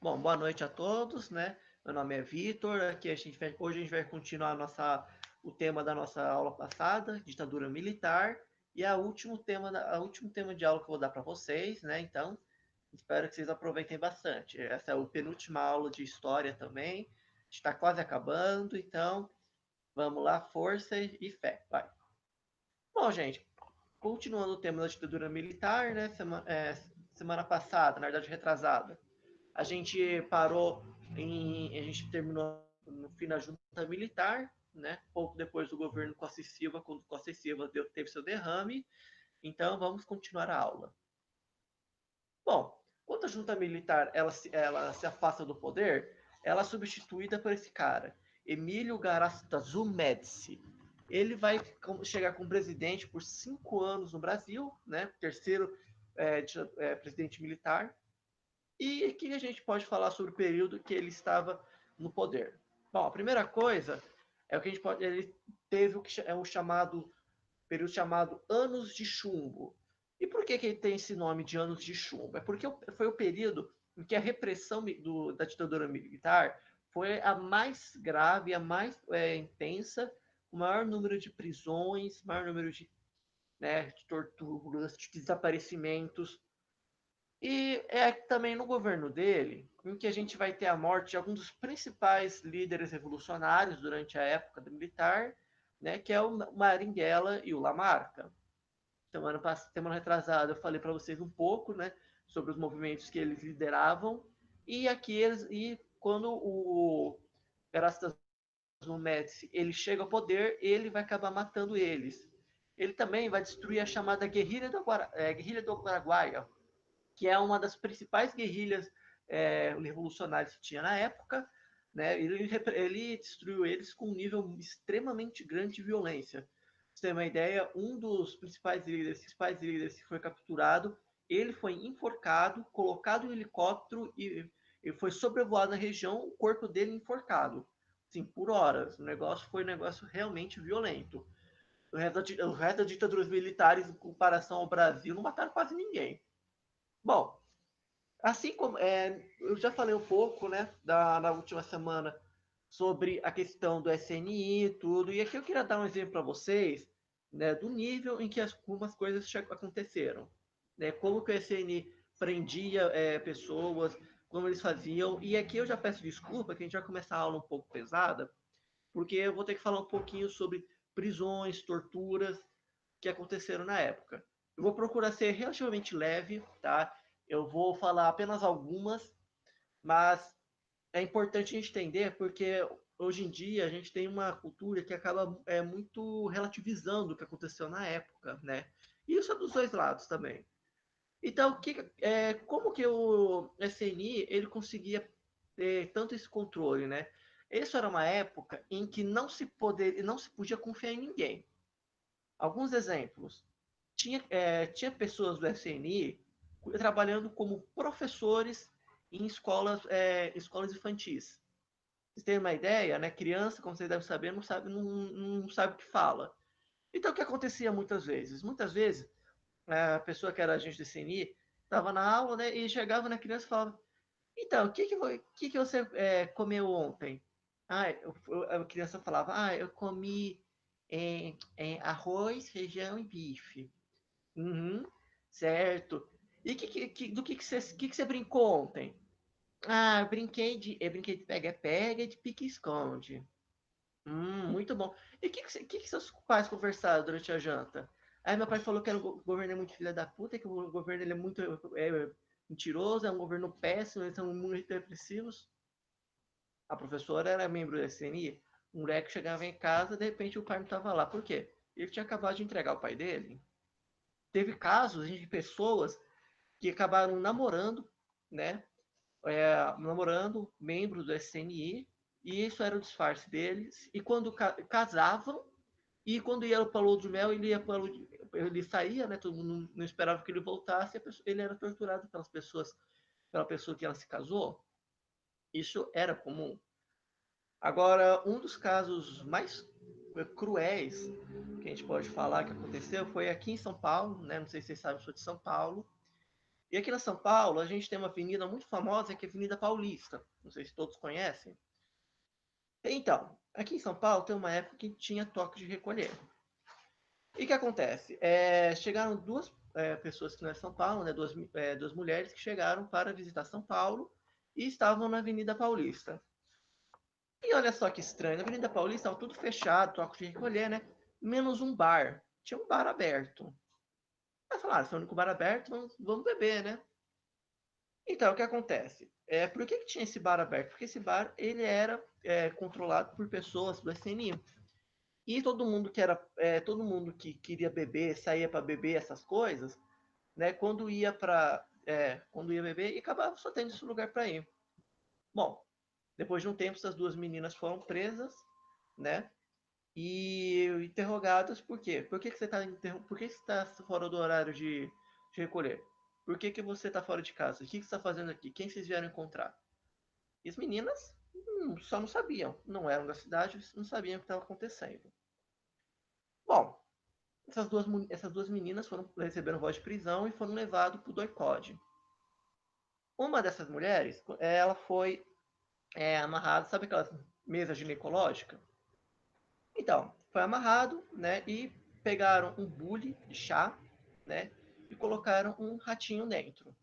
Bom, boa noite a todos, né? Meu nome é Vitor. Hoje a gente vai continuar o tema da nossa aula passada, ditadura militar, e o último tema de aula que eu vou dar para vocês, né? Então, espero que vocês aproveitem bastante. Essa é a penúltima aula de história também. Está quase acabando, então vamos lá, força e fé. Vai. Bom, gente, continuando o tema da ditadura militar, né? Semana passada, na verdade retrasada, a gente a gente terminou no fim da junta militar, né? Pouco depois do governo Costa e Silva, quando Costa e Silva teve seu derrame. Então, vamos continuar a aula. Bom, quando a junta militar ela se afasta do poder, ela é substituída por esse cara, Emílio Garrastazu Médici. Ele vai chegar como presidente por 5 anos no Brasil, né? Terceiro presidente militar. E aqui a gente pode falar sobre o período que ele estava no poder. Bom, a primeira coisa é o que a gente pode. Ele teve o que é o chamado período chamado Anos de Chumbo. E por que ele tem esse nome de Anos de Chumbo? É porque foi o período em que a repressão da ditadura militar foi a mais grave, a mais intensa, o maior número de prisões, maior número de torturas, de desaparecimentos. E é também no governo dele em que a gente vai ter a morte de alguns dos principais líderes revolucionários durante a época militar, né, que é o Marighella e o Lamarca. Semana retrasada eu falei para vocês um pouco, né, sobre os movimentos que eles lideravam e quando o Erasmus Médici ele chega ao poder, ele vai acabar matando eles. Ele também vai destruir a chamada Guerrilha do Paraguai, que é uma das principais guerrilhas revolucionárias que tinha na época, né? Ele destruiu eles com um nível extremamente grande de violência. Pra você ter uma ideia, um dos principais líderes que foi capturado, ele foi enforcado, colocado em helicóptero e foi sobrevoado na região, o corpo dele enforcado, assim, por horas. Foi um negócio realmente violento. O resto das ditaduras militares, em comparação ao Brasil, não mataram quase ninguém. Bom, assim como eu já falei um pouco, né, na última semana sobre a questão do SNI e tudo, e aqui eu queria dar um exemplo para vocês, né, do nível em que algumas coisas aconteceram, né, como que o SNI prendia pessoas, como eles faziam, e aqui eu já peço desculpa que a gente vai começar a aula um pouco pesada, porque eu vou ter que falar um pouquinho sobre prisões, torturas que aconteceram na época. Eu vou procurar ser relativamente leve, tá? Eu vou falar apenas algumas, mas é importante a gente entender porque hoje em dia a gente tem uma cultura que acaba muito relativizando o que aconteceu na época, né? E isso é dos dois lados também. Então, como que o SNI ele conseguia ter tanto esse controle, né? Isso era uma época em que não se podia confiar em ninguém. Alguns exemplos. Tinha pessoas do SNI trabalhando como professores em escolas infantis. Vocês têm uma ideia, né? Criança, como vocês devem saber, não sabe o que fala. Então, o que acontecia muitas vezes? Muitas vezes, a pessoa que era agente do SNI estava na aula, né, e chegava na criança e falava: Então, o que que você comeu ontem? A criança falava: eu comi arroz, feijão e bife. Uhum, certo. E do que você brincou ontem? Eu brinquei de pega-pega e de pique-esconde. Muito bom. E o que seus pais conversaram durante a janta? Aí meu pai falou que o governo é muito filha da puta, que o governo ele é muito mentiroso, é um governo péssimo, eles são muito repressivos. A professora era membro do SNI. O moleque chegava em casa, de repente o pai não estava lá. Por quê? Ele tinha acabado de entregar o pai dele. Teve casos de pessoas que acabaram namorando, né? Namorando membros do SNI, e isso era o disfarce deles. E quando casavam, e quando ia para o lua de mel, ele saía, né? Todo mundo não esperava que ele voltasse, ele era torturado pela pessoa que ela se casou. Isso era comum. Agora, um dos casos mais cruéis que a gente pode falar que aconteceu foi aqui em São Paulo, né? Não sei se vocês sabem, eu sou de São Paulo. E aqui na São Paulo, a gente tem uma avenida muito famosa, que é a Avenida Paulista. Não sei se todos conhecem. Então, aqui em São Paulo tem uma época que tinha toque de recolher. E o que acontece? Chegaram duas pessoas aqui na São Paulo, né, duas mulheres que chegaram para visitar São Paulo e estavam na Avenida Paulista. E olha só que estranho, na Avenida Paulista estava tudo fechado, toque de recolher, né? Menos um bar. Tinha um bar aberto. Aí falaram, se é o único bar aberto, vamos beber, né? Então, o que acontece? Por que tinha esse bar aberto? Porque esse bar ele era controlado por pessoas do SNI. E todo mundo que queria beber, saía para beber essas coisas, né? Quando ia beber, e acabava só tendo esse lugar para ir. Bom, depois de um tempo, essas duas meninas foram presas, né? E interrogadas por quê? Por que você está fora do horário de recolher? Por que você está fora de casa? O que você está fazendo aqui? Quem vocês vieram encontrar? E as meninas só não sabiam, não eram da cidade, não sabiam o que estava acontecendo. Bom, essas duas meninas receberam voz de prisão e foram levadas para o doicode. Uma dessas mulheres, ela foi amarrada, sabe aquelas mesas ginecológicas? Então, foi amarrado, né, e pegaram um bule de chá, né, e colocaram um ratinho dentro.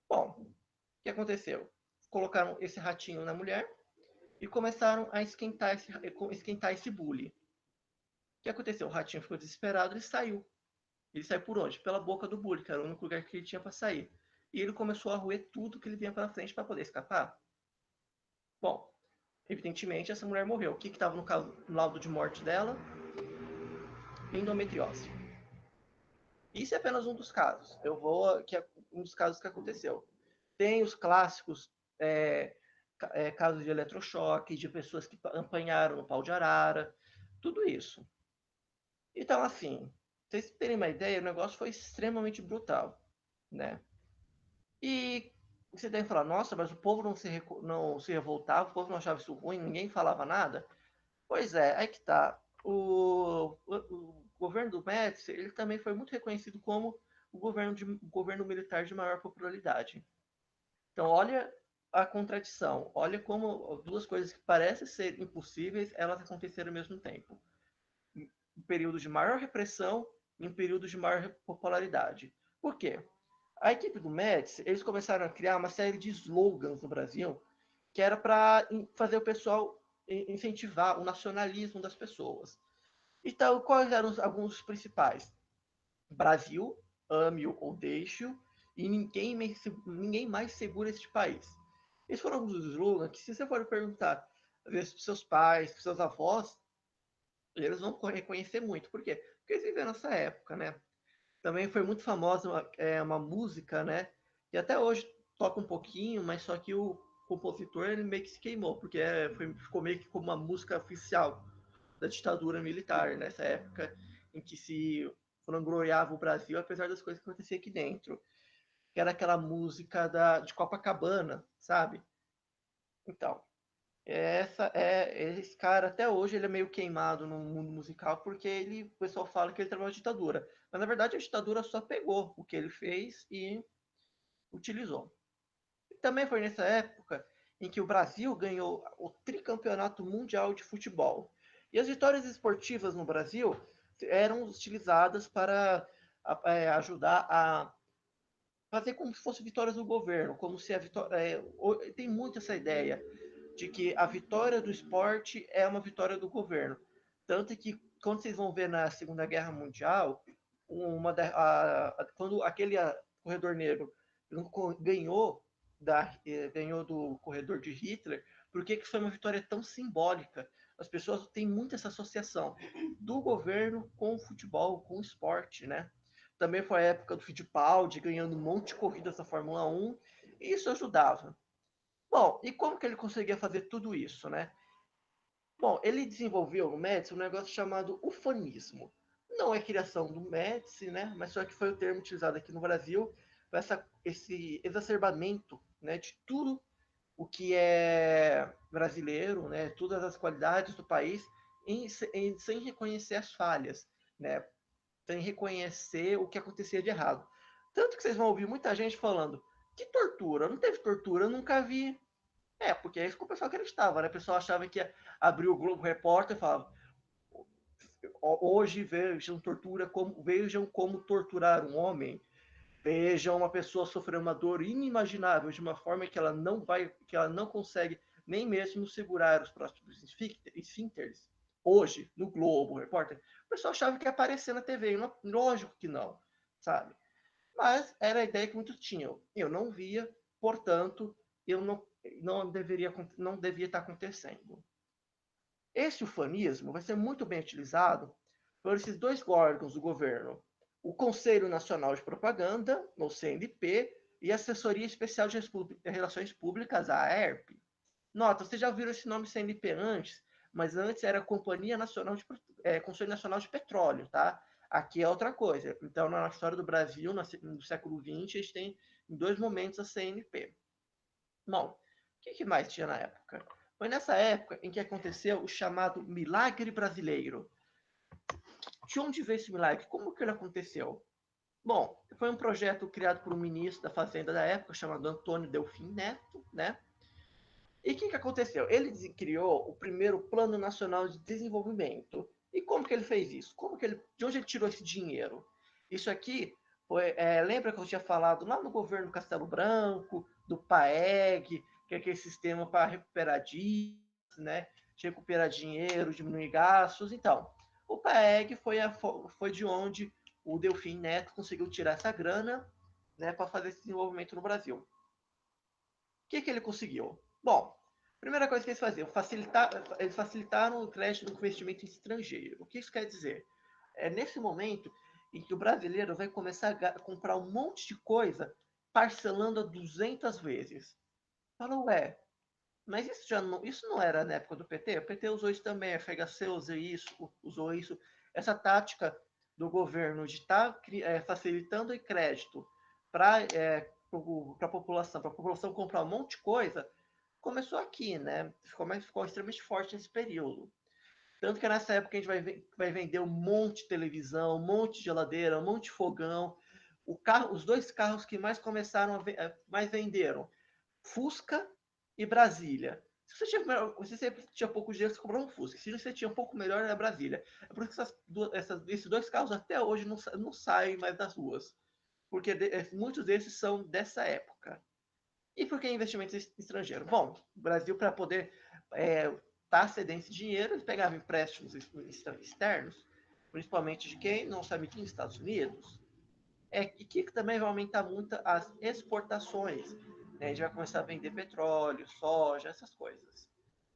Bom, o que aconteceu? Colocaram esse ratinho na mulher e começaram a esquentar esse bule. O que aconteceu? O ratinho ficou desesperado, ele saiu. Ele saiu por onde? Pela boca do bule, que era o único lugar que ele tinha para sair. E ele começou a roer tudo que ele vinha para frente para poder escapar. Bom, evidentemente essa mulher morreu. O que estava no laudo de morte dela? Endometriose. Isso é apenas um dos casos. Que é um dos casos que aconteceu. Tem os clássicos casos de eletrochoque, de pessoas que apanharam no pau de arara, tudo isso. Então, assim, pra vocês terem uma ideia, o negócio foi extremamente brutal, né? E você deve falar, nossa, mas o povo não se revoltava, o povo não achava isso ruim, ninguém falava nada. Pois é, aí que tá. O governo do Médici, ele também foi muito reconhecido como o governo militar de maior popularidade. Então, olha a contradição. Olha como duas coisas que parecem ser impossíveis, elas aconteceram ao mesmo tempo. Um período de maior repressão e um período de maior popularidade. Por quê? A equipe do Médici, eles começaram a criar uma série de slogans no Brasil que era para fazer o pessoal incentivar o nacionalismo das pessoas. Então, quais eram alguns dos principais? Brasil, ame-o ou deixe-o, e ninguém mais segura este país. Esses foram alguns dos slogans que, se você for perguntar às vezes, para seus pais, para seus avós, eles vão reconhecer muito. Por quê? Porque eles viveram nessa época, né? Também foi muito famosa uma música, né? Que até hoje toca um pouquinho, mas só que o compositor ele meio que se queimou, porque ficou meio que como uma música oficial da ditadura militar, nessa época em que se vangloriava o Brasil, apesar das coisas que aconteciam aqui dentro. Que era aquela música de Copacabana, sabe? Então, esse cara até hoje ele é meio queimado no mundo musical porque o pessoal fala que ele trabalhou na ditadura, mas na verdade a ditadura só pegou o que ele fez e utilizou. E também foi nessa época em que o Brasil ganhou o tricampeonato mundial de futebol. E as vitórias esportivas no Brasil eram utilizadas para ajudar a fazer como se fossem vitórias do governo, como se a vitória. Tem muito essa ideia de que a vitória do esporte é uma vitória do governo. Tanto que, quando vocês vão ver na Segunda Guerra Mundial, quando aquele corredor negro ganhou, ganhou do corredor de Hitler, por que foi uma vitória tão simbólica? As pessoas têm muito essa associação do governo com o futebol, com o esporte, né? Também foi a época do Fittipaldi ganhando um monte de corridas da Fórmula 1, e isso ajudava. Bom, e como que ele conseguia fazer tudo isso, né? Bom, ele desenvolveu no Médici um negócio chamado ufanismo. Não é criação do Médici, né? Mas só que foi o termo utilizado aqui no Brasil para esse exacerbamento, né, de tudo o que é brasileiro, né? Todas as qualidades do país, sem reconhecer as falhas, né? Sem reconhecer o que acontecia de errado. Tanto que vocês vão ouvir muita gente falando, que tortura? Não teve tortura, eu nunca vi. Porque é isso que o pessoal acreditava, né? O pessoal achava que ia abrir o Globo Repórter e falava, hoje vejam como torturar um homem, vejam uma pessoa sofrer uma dor inimaginável de uma forma que ela não consegue nem mesmo segurar os próprios esfíncteres. Hoje, no Globo Repórter, o pessoal achava que ia aparecer na TV, e lógico que não, sabe? Mas era a ideia que muitos tinham. Eu não via, portanto, eu não devia estar acontecendo. Esse ufanismo vai ser muito bem utilizado por esses dois órgãos do governo, o Conselho Nacional de Propaganda, o CNP, e a Assessoria Especial de Relações Públicas, a AERP. Nota, vocês já viram esse nome CNP antes, mas antes era Conselho Nacional de Petróleo, tá? Aqui é outra coisa. Então, na história do Brasil, no século XX, a gente tem em dois momentos a CNP. Bom, o que mais tinha na época? Foi nessa época em que aconteceu o chamado Milagre Brasileiro. De onde veio esse milagre? Como que ele aconteceu? Bom, foi um projeto criado por um ministro da Fazenda da época, chamado Antônio Delfim Neto, né? E o que aconteceu? Ele criou o primeiro Plano Nacional de Desenvolvimento. E como que ele fez isso? De onde ele tirou esse dinheiro? Isso aqui lembra que eu tinha falado lá no governo Castelo Branco, do PAEG, que é aquele sistema para recuperar dívidas, né? Recuperar dinheiro, diminuir gastos. Então, o PAEG foi de onde o Delfim Neto conseguiu tirar essa grana, né, para fazer esse desenvolvimento no Brasil. O que ele conseguiu? Bom, primeira coisa que eles faziam, eles facilitaram o crédito do investimento estrangeiro. O que isso quer dizer? É nesse momento em que o brasileiro vai começar a comprar um monte de coisa parcelando a 200 vezes. Fala, ué, mas isso não era na época do PT? O PT usou isso também, a FHC usou isso. Essa tática do governo de estar facilitando o crédito para a população comprar um monte de coisa, começou aqui, né? Ficou extremamente forte nesse período. Tanto que nessa época a gente vai vender um monte de televisão, um monte de geladeira, um monte de fogão. Os dois carros que mais mais venderam, Fusca e Brasília. Se você tinha pouco dinheiro, você comprou um Fusca. Se você tinha um pouco melhor, era Brasília. É por isso que esses dois carros até hoje não saem mais das ruas. Porque muitos desses são dessa época. E por que investimento estrangeiro? Bom, o Brasil, para poder estar cedendo esse dinheiro, eles pegavam empréstimos externos, principalmente de quem? Não sabe quem? Estados Unidos. E que também vai aumentar muito as exportações. Né? A gente vai começar a vender petróleo, soja, essas coisas.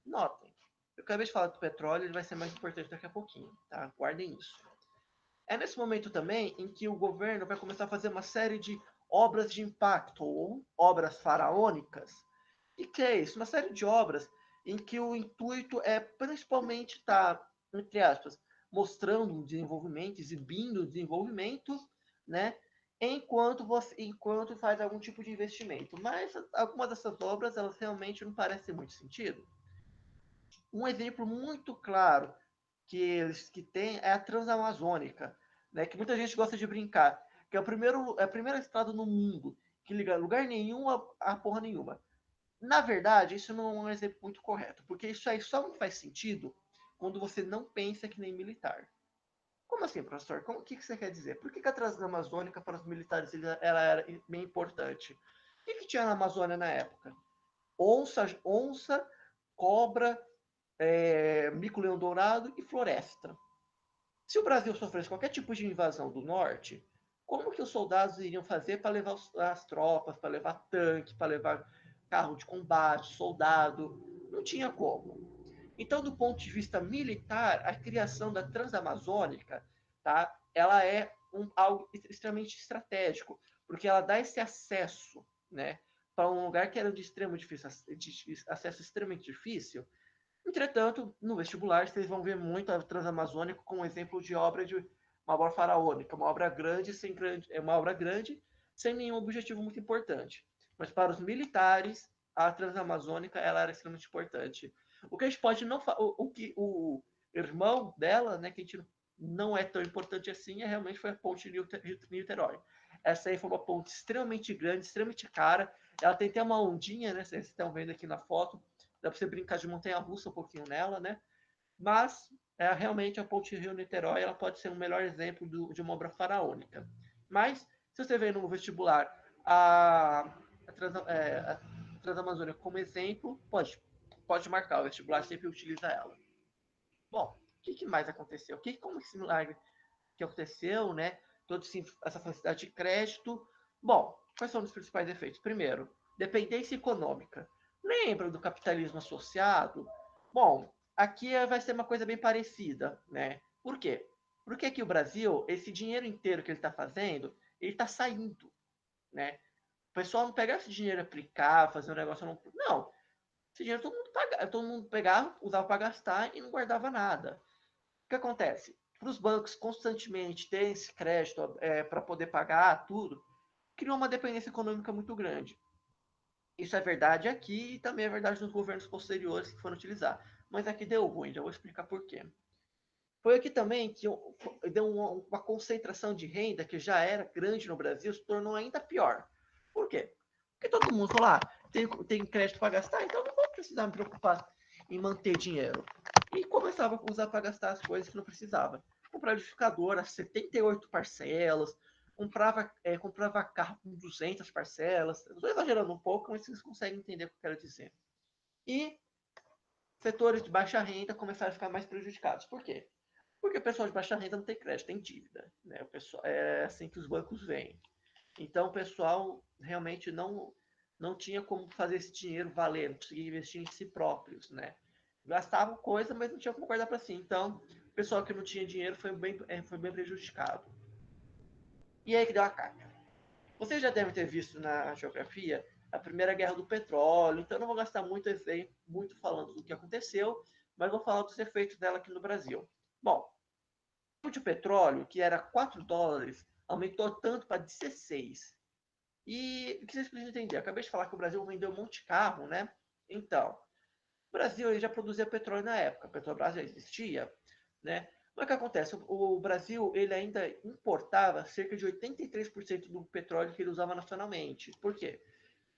Notem, eu acabei de falar do petróleo, ele vai ser mais importante daqui a pouquinho, tá? Guardem isso. É nesse momento também em que o governo vai começar a fazer uma série de obras de impacto, ou obras faraônicas. E que é isso? Uma série de obras em que o intuito é principalmente estar, entre aspas, mostrando o desenvolvimento, exibindo o desenvolvimento, né? Enquanto faz algum tipo de investimento. Mas algumas dessas obras, elas realmente não parecem muito sentido. Um exemplo muito claro que tem é a Transamazônica, né, que muita gente gosta de brincar, que é a primeira estrada no mundo que liga lugar nenhum a porra nenhuma. Na verdade, isso não é um exemplo muito correto, porque isso aí só não faz sentido quando você não pensa que nem militar. Como assim, professor? O que você quer dizer? Por que a Transamazônica para os militares ela era bem importante? O que tinha na Amazônia na época? Onça, cobra, mico-leão dourado e floresta. Se o Brasil sofresse qualquer tipo de invasão do norte, como que os soldados iriam fazer para levar as tropas, para levar tanque, para levar carro de combate, soldado? Não tinha como. Então, do ponto de vista militar, a criação da Transamazônica, tá, ela é algo extremamente estratégico, porque ela dá esse acesso, né, para um lugar que era de acesso extremamente difícil. Entretanto, no vestibular, vocês vão ver muito a Transamazônica como um exemplo de uma obra faraônica, uma obra grande sem nenhum objetivo muito importante. Mas para os militares, a Transamazônica ela era extremamente importante. O que a gente pode não o que o irmão dela, né, que a gente não é tão importante assim, realmente foi a ponte Rio-Niterói. Essa aí foi uma ponte extremamente grande, extremamente cara. Ela tem até uma ondinha, né? Vocês estão vendo aqui na foto. Dá para você brincar de montanha-russa um pouquinho nela, né? Mas realmente a ponte Rio-Niterói ela pode ser um melhor exemplo de uma obra faraônica. Mas, se você vê no vestibular a Transamazônica como exemplo, pode marcar, o vestibular sempre utiliza ela. Bom, o que mais aconteceu? Como esse milagre que aconteceu, né? Toda essa facilidade de crédito. Bom, quais são os principais efeitos? Primeiro, dependência econômica. Lembra do capitalismo associado? Bom, aqui vai ser uma coisa bem parecida, né? Por quê? Porque aqui o Brasil, esse dinheiro inteiro que ele está fazendo, ele está saindo, né? O pessoal não pegava esse dinheiro, aplicar, fazer um negócio. Não. Esse dinheiro todo mundo pegava, usava para gastar e não guardava nada. O que acontece? Para os bancos constantemente terem esse crédito para poder pagar tudo, criou uma dependência econômica muito grande. Isso é verdade aqui e também é verdade nos governos posteriores que foram utilizar. Mas aqui deu ruim, já vou explicar por quê. Foi aqui também que deu uma concentração de renda que já era grande no Brasil, se tornou ainda pior. Por quê? Porque todo mundo falou, tem crédito para gastar, então não vou precisar me preocupar em manter dinheiro. E começava a usar para gastar as coisas que não precisava. Comprava liquidificador a 78 parcelas, comprava carro com 200 parcelas. Estou exagerando um pouco, mas vocês conseguem entender o que eu quero dizer. E setores de baixa renda começaram a ficar mais prejudicados. Por quê? Porque o pessoal de baixa renda não tem crédito, tem dívida. Né? O pessoal, é assim que os bancos veem. Então, o pessoal realmente não tinha como fazer esse dinheiro valer, não conseguia investir em si próprios. Né? Gastavam coisa, mas não tinha como guardar para si. Então, o pessoal que não tinha dinheiro foi bem prejudicado. E aí que deu a carga. Vocês já devem ter visto na geografia a Primeira Guerra do Petróleo, então eu não vou gastar muito falando do que aconteceu, mas vou falar dos efeitos dela aqui no Brasil. Bom, o de petróleo, que era 4 dólares, aumentou tanto para 16. E o que vocês precisam entender? Eu acabei de falar que o Brasil vendeu um monte de carro, né? Então, o Brasil ele já produzia petróleo na época, a Petrobras já existia, né? Mas o que acontece? O Brasil ele ainda importava cerca de 83% do petróleo que ele usava nacionalmente. Por quê?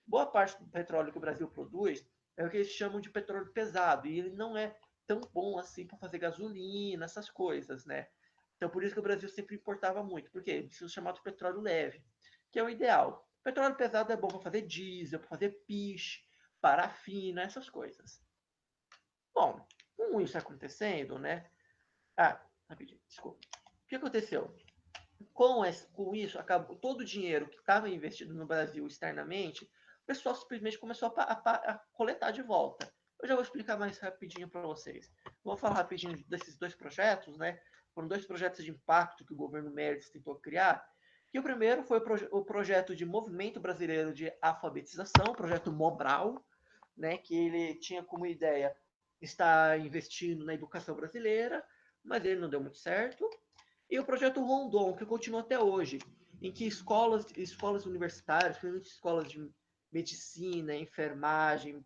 Boa parte do petróleo que o Brasil produz é o que eles chamam de petróleo pesado, e ele não é tão bom assim para fazer gasolina, essas coisas, né? Então, por isso que o Brasil sempre importava muito, porque ele precisa chamar de petróleo leve, que é o ideal. Petróleo pesado é bom para fazer diesel, para fazer piche, parafina, essas coisas. Bom, com isso acontecendo, né? Rapidinho, desculpa. O que aconteceu? Com isso, acabou todo o dinheiro que estava investido no Brasil externamente, o pessoal simplesmente começou a coletar de volta. Eu já vou explicar mais rapidinho para vocês. Vou falar rapidinho desses dois projetos, né? Foram dois projetos de impacto que o governo Médici tentou criar. E o primeiro foi o projeto de Movimento Brasileiro de Alfabetização, o projeto Mobral, né? Que ele tinha como ideia estar investindo na educação brasileira, mas ele não deu muito certo. E o projeto Rondon, que continua até hoje, em que escolas universitárias, principalmente escolas de medicina, enfermagem,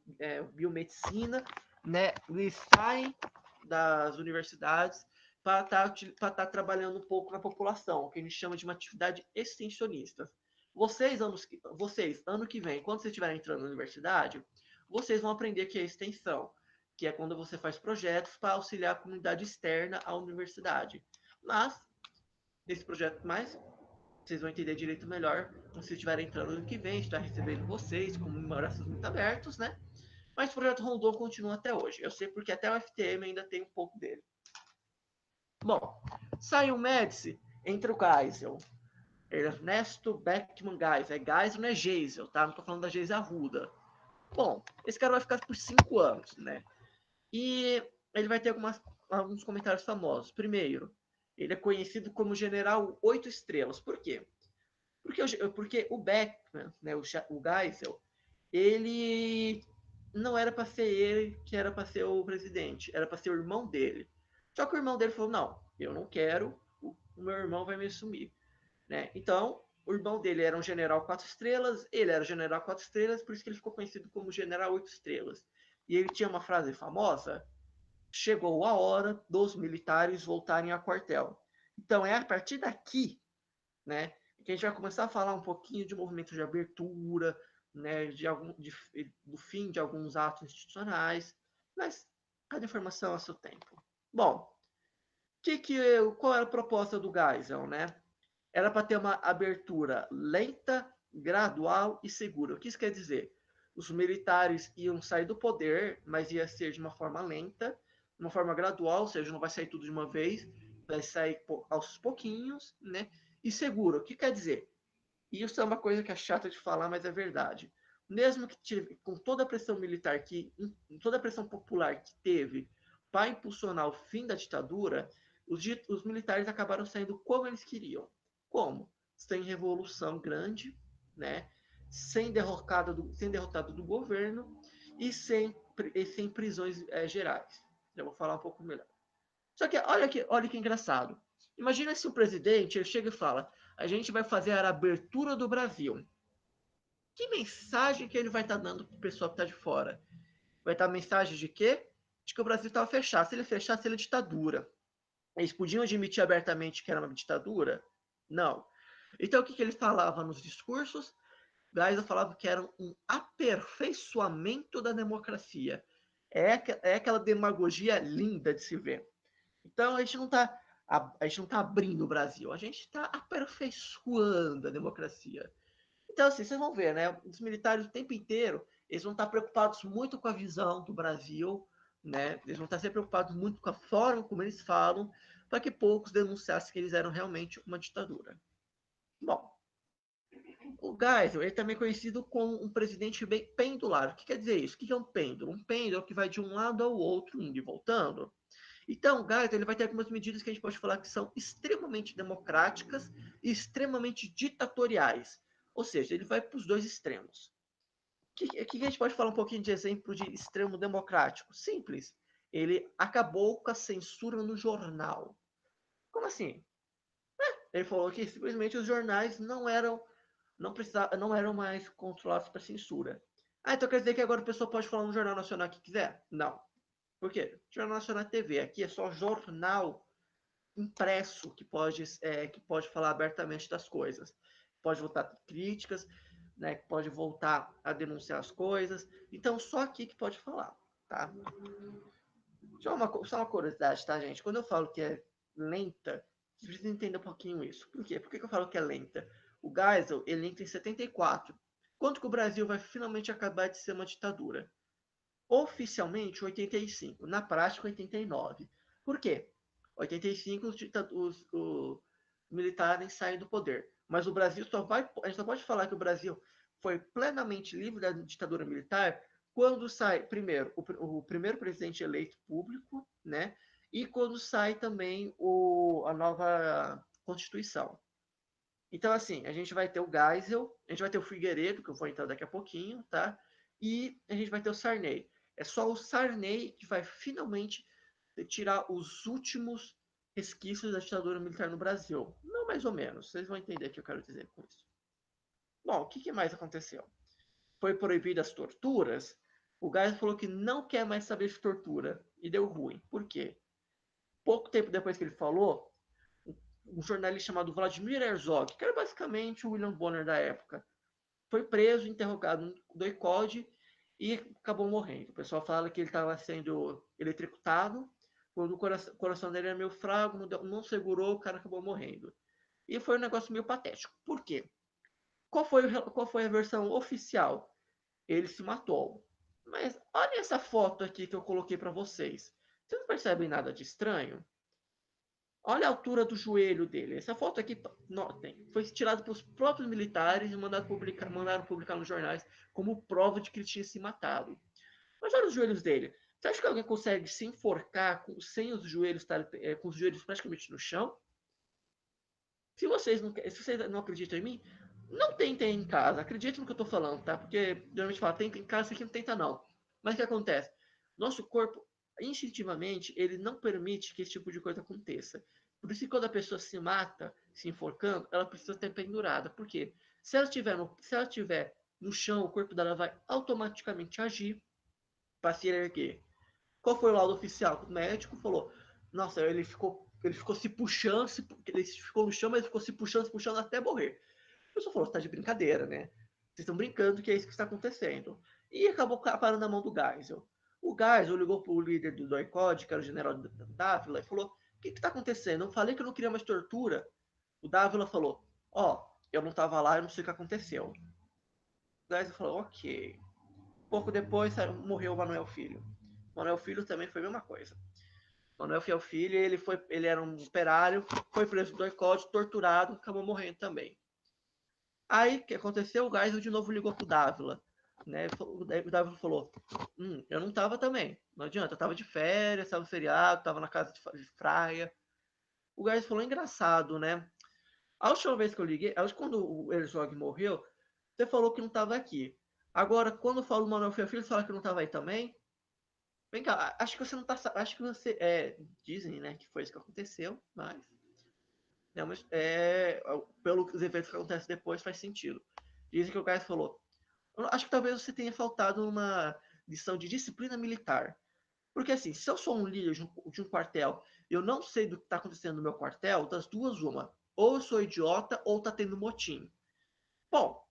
biomedicina, né, eles saem das universidades para estar trabalhando um pouco na população, o que a gente chama de uma atividade extensionista. Vocês, ano que vem, quando vocês estiverem entrando na universidade, vocês vão aprender que é extensão, que é quando você faz projetos para auxiliar a comunidade externa à universidade. Mas nesse projeto mais, vocês vão entender direito melhor se estiverem entrando no que vem, está recebendo vocês com braços muito abertos, né? Mas o projeto Rondon continua até hoje. Eu sei porque até o FTM ainda tem um pouco dele. Bom, sai o Médici, entra o Geisel. Ernesto Beckman Geisel. É Geisel, não é Geisel, tá? Não tô falando da Geisel Arruda. Bom, esse cara vai ficar por 5 anos, né? E ele vai ter alguns comentários famosos. Primeiro, ele é conhecido como General 8 Estrelas. Por quê? Porque o Beckman, né, o Geisel, ele não era para ser ele que era para ser o presidente, era para ser o irmão dele. Só que o irmão dele falou: não, eu não quero, o meu irmão vai me assumir. Né? Então, o irmão dele era um general 4 estrelas, ele era general 4 estrelas, por isso que ele ficou conhecido como general 8 estrelas. E ele tinha uma frase famosa: chegou a hora dos militares voltarem ao quartel. Então, é a partir daqui, né, que a gente vai começar a falar um pouquinho de movimento de abertura, né, do fim de alguns atos institucionais, mas cada informação a seu tempo. Bom, qual era a proposta do Geisel, né? Era para ter uma abertura lenta, gradual e segura. O que isso quer dizer? Os militares iam sair do poder, mas ia ser de uma forma lenta, de uma forma gradual, ou seja, não vai sair tudo de uma vez, vai sair aos pouquinhos, né? E seguro. O que quer dizer? Isso é uma coisa que é chata de falar, mas é verdade. Mesmo que com toda a pressão militar toda a pressão popular que teve para impulsionar o fim da ditadura, os militares acabaram saindo como eles queriam. Como? Sem revolução grande, né? Sem derrotado do governo sem prisões gerais. Já vou falar um pouco melhor. Só que olha que engraçado. Imagina se o presidente ele chega e fala: a gente vai fazer a abertura do Brasil. Que mensagem que ele vai estar dando para o pessoal que está de fora? Vai estar mensagem de quê? De que o Brasil estava fechado. Se ele fechasse, ele é ditadura. Eles podiam admitir abertamente que era uma ditadura? Não. Então, o que ele falava nos discursos? Geisel falava que era um aperfeiçoamento da democracia. É aquela demagogia linda de se ver. Então, a gente não está abrindo o Brasil, a gente está aperfeiçoando a democracia. Então, assim, vocês vão ver, né? Os militares o tempo inteiro, eles vão estar preocupados muito com a visão do Brasil, né? Eles vão estar sempre preocupados muito com a forma como eles falam, para que poucos denunciassem que eles eram realmente uma ditadura. Bom, o Geisel, ele também é conhecido como um presidente bem pendular. O que quer dizer isso? O que é um pêndulo? Um pêndulo que vai de um lado ao outro, indo e voltando. Então, o Geisel ele vai ter algumas medidas que a gente pode falar que são extremamente democráticas e extremamente ditatoriais. Ou seja, ele vai para os dois extremos. Que a gente pode falar um pouquinho de exemplo de extremo democrático? Simples. Ele acabou com a censura no jornal. Como assim? Ele falou que simplesmente os jornais não eram mais controlados para censura. Ah, então quer dizer que agora o pessoal pode falar no Jornal Nacional que quiser? Não. Por quê? Jornal Nacional é TV. Aqui é só jornal impresso que pode falar abertamente das coisas. Pode voltar críticas, né? Pode voltar a denunciar as coisas. Então, só aqui que pode falar, tá? Só uma curiosidade, tá, gente? Quando eu falo que é lenta, você precisa entender um pouquinho isso. Por quê? Por que eu falo que é lenta? O Geisel, ele entra em 74. Quando que o Brasil vai finalmente acabar de ser uma ditadura? Oficialmente, 85. Na prática, 89. Por quê? 85, os militares saem do poder. Mas o Brasil a gente só pode falar que o Brasil foi plenamente livre da ditadura militar quando sai, primeiro, o primeiro presidente eleito público, né? E quando sai também a nova Constituição. Então, assim, a gente vai ter o Geisel, a gente vai ter o Figueiredo, que eu vou entrar daqui a pouquinho, tá? E a gente vai ter o Sarney. É só o Sarney que vai finalmente tirar os últimos resquícios da ditadura militar no Brasil. Não mais ou menos, vocês vão entender o que eu quero dizer com isso. Bom, o que mais aconteceu? Foi proibidas as torturas? O Geisel falou que não quer mais saber de tortura e deu ruim. Por quê? Pouco tempo depois que ele falou, um jornalista chamado Vladimir Herzog, que era basicamente o William Bonner da época, foi preso, interrogado no ICOD e acabou morrendo. O pessoal fala que ele estava sendo eletrocutado, quando o coração dele era meio fraco, não segurou, o cara acabou morrendo. E foi um negócio meio patético. Por quê? Qual foi a versão oficial? Ele se matou. Mas olha essa foto aqui que eu coloquei para vocês. Vocês não percebem nada de estranho? Olha a altura do joelho dele. Essa foto aqui, notem, foi tirada pelos próprios militares e mandaram publicar nos jornais como prova de que ele tinha se matado. Mas olha os joelhos dele. Você acha que alguém consegue se enforcar sem os joelhos, com os joelhos praticamente no chão? Se vocês não acreditam em mim, não tentem em casa. Acreditem no que eu estou falando, tá? Porque geralmente fala, tenta em casa, isso aqui não tenta não. Mas o que acontece? Nosso corpo, instintivamente, ele não permite que esse tipo de coisa aconteça. Por isso que quando a pessoa se mata, se enforcando, ela precisa ser pendurada. Por quê? Se ela estiver no chão, o corpo dela vai automaticamente agir para se erguer. Qual foi o laudo oficial? O médico falou, nossa, ele ficou se puxando, ele ficou no chão, mas ele ficou se puxando até morrer. pessoa falou, você tá de brincadeira, né? Vocês estão brincando que é isso que está acontecendo. E acabou parando na mão do Geisel. O Geisel ligou pro líder do DOI-CODE, que era o general Dávila, e falou, o que está acontecendo? Eu falei que eu não queria mais tortura. O Dávila falou, eu não estava lá, eu não sei o que aconteceu. O Geisel falou, ok. Pouco depois morreu o Manuel Filho. O Manuel Filho também foi a mesma coisa. O Manuel Filho, ele era um operário, foi preso do DOI-CODE, torturado, acabou morrendo também. Aí, o que aconteceu? O Geisel de novo ligou pro Dávila. Né? O Dávila falou, eu não tava também. Não adianta, eu tava de férias, tava no feriado, tava na casa de praia. O Geisel falou, engraçado, né? A última vez que eu liguei, quando o Herzog morreu, você falou que não tava aqui. Agora, quando eu falo o Manuel Filho, você fala que não tava aí também? Vem cá, acho que você não tá. Acho que você. Dizem, né, que foi isso que aconteceu, mas. Não, mas pelos eventos que acontecem depois, faz sentido. Dizem que o Gás falou. Acho que talvez você tenha faltado uma lição de disciplina militar. Porque assim, se eu sou um líder de um quartel e eu não sei do que está acontecendo no meu quartel, das duas, uma. Ou eu sou idiota ou tá tendo motim. Bom,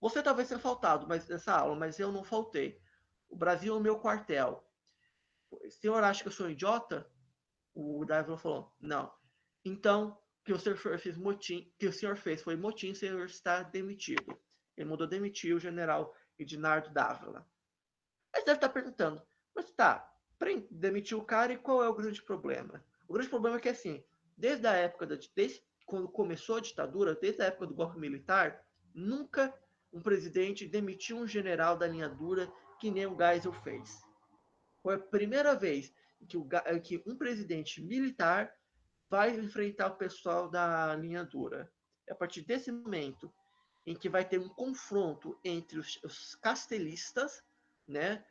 você talvez tenha faltado nessa aula, mas eu não faltei. O Brasil é o meu quartel. O senhor acha que eu sou um idiota? O Dávila falou, não. Então, o que o senhor fez motim, que o senhor fez foi motim, o senhor está demitido. Ele mandou demitir o general Ednardo Dávila. Aí você deve estar perguntando, mas tá, demitiu o cara e qual é o grande problema? O grande problema é que assim, desde a época desde quando começou a ditadura, desde a época do golpe militar, nunca um presidente demitiu um general da linha dura que nem o Geisel fez. Foi a primeira vez que um presidente militar vai enfrentar o pessoal da linha dura. É a partir desse momento em que vai ter um confronto entre os castelistas, né,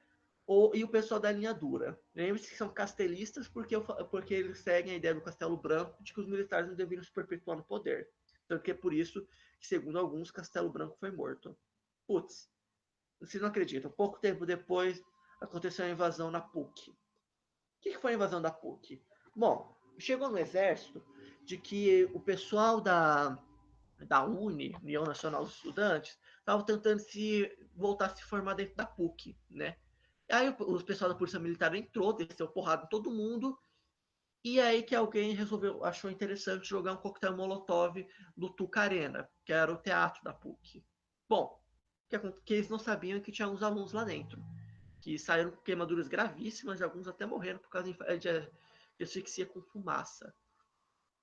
e o pessoal da linha dura. Lembre-se que são castelistas porque eles seguem a ideia do Castelo Branco de que os militares não deveriam se perpetuar no poder. Tanto que é por isso que, segundo alguns, Castelo Branco foi morto. Putz, vocês não acreditam. Pouco tempo depois, aconteceu a invasão na PUC. O que foi a invasão da PUC? Bom, chegou no exército de que o pessoal da União Nacional dos Estudantes, estava tentando voltar a se formar dentro da PUC, né? Aí o pessoal da Polícia Militar entrou, desceu porrada em todo mundo, e aí que alguém achou interessante jogar um coquetel molotov no Tucarena, que era o teatro da PUC. Bom, que eles não sabiam que tinha uns alunos lá dentro, que saíram com queimaduras gravíssimas e alguns até morreram por causa de asfixia com fumaça.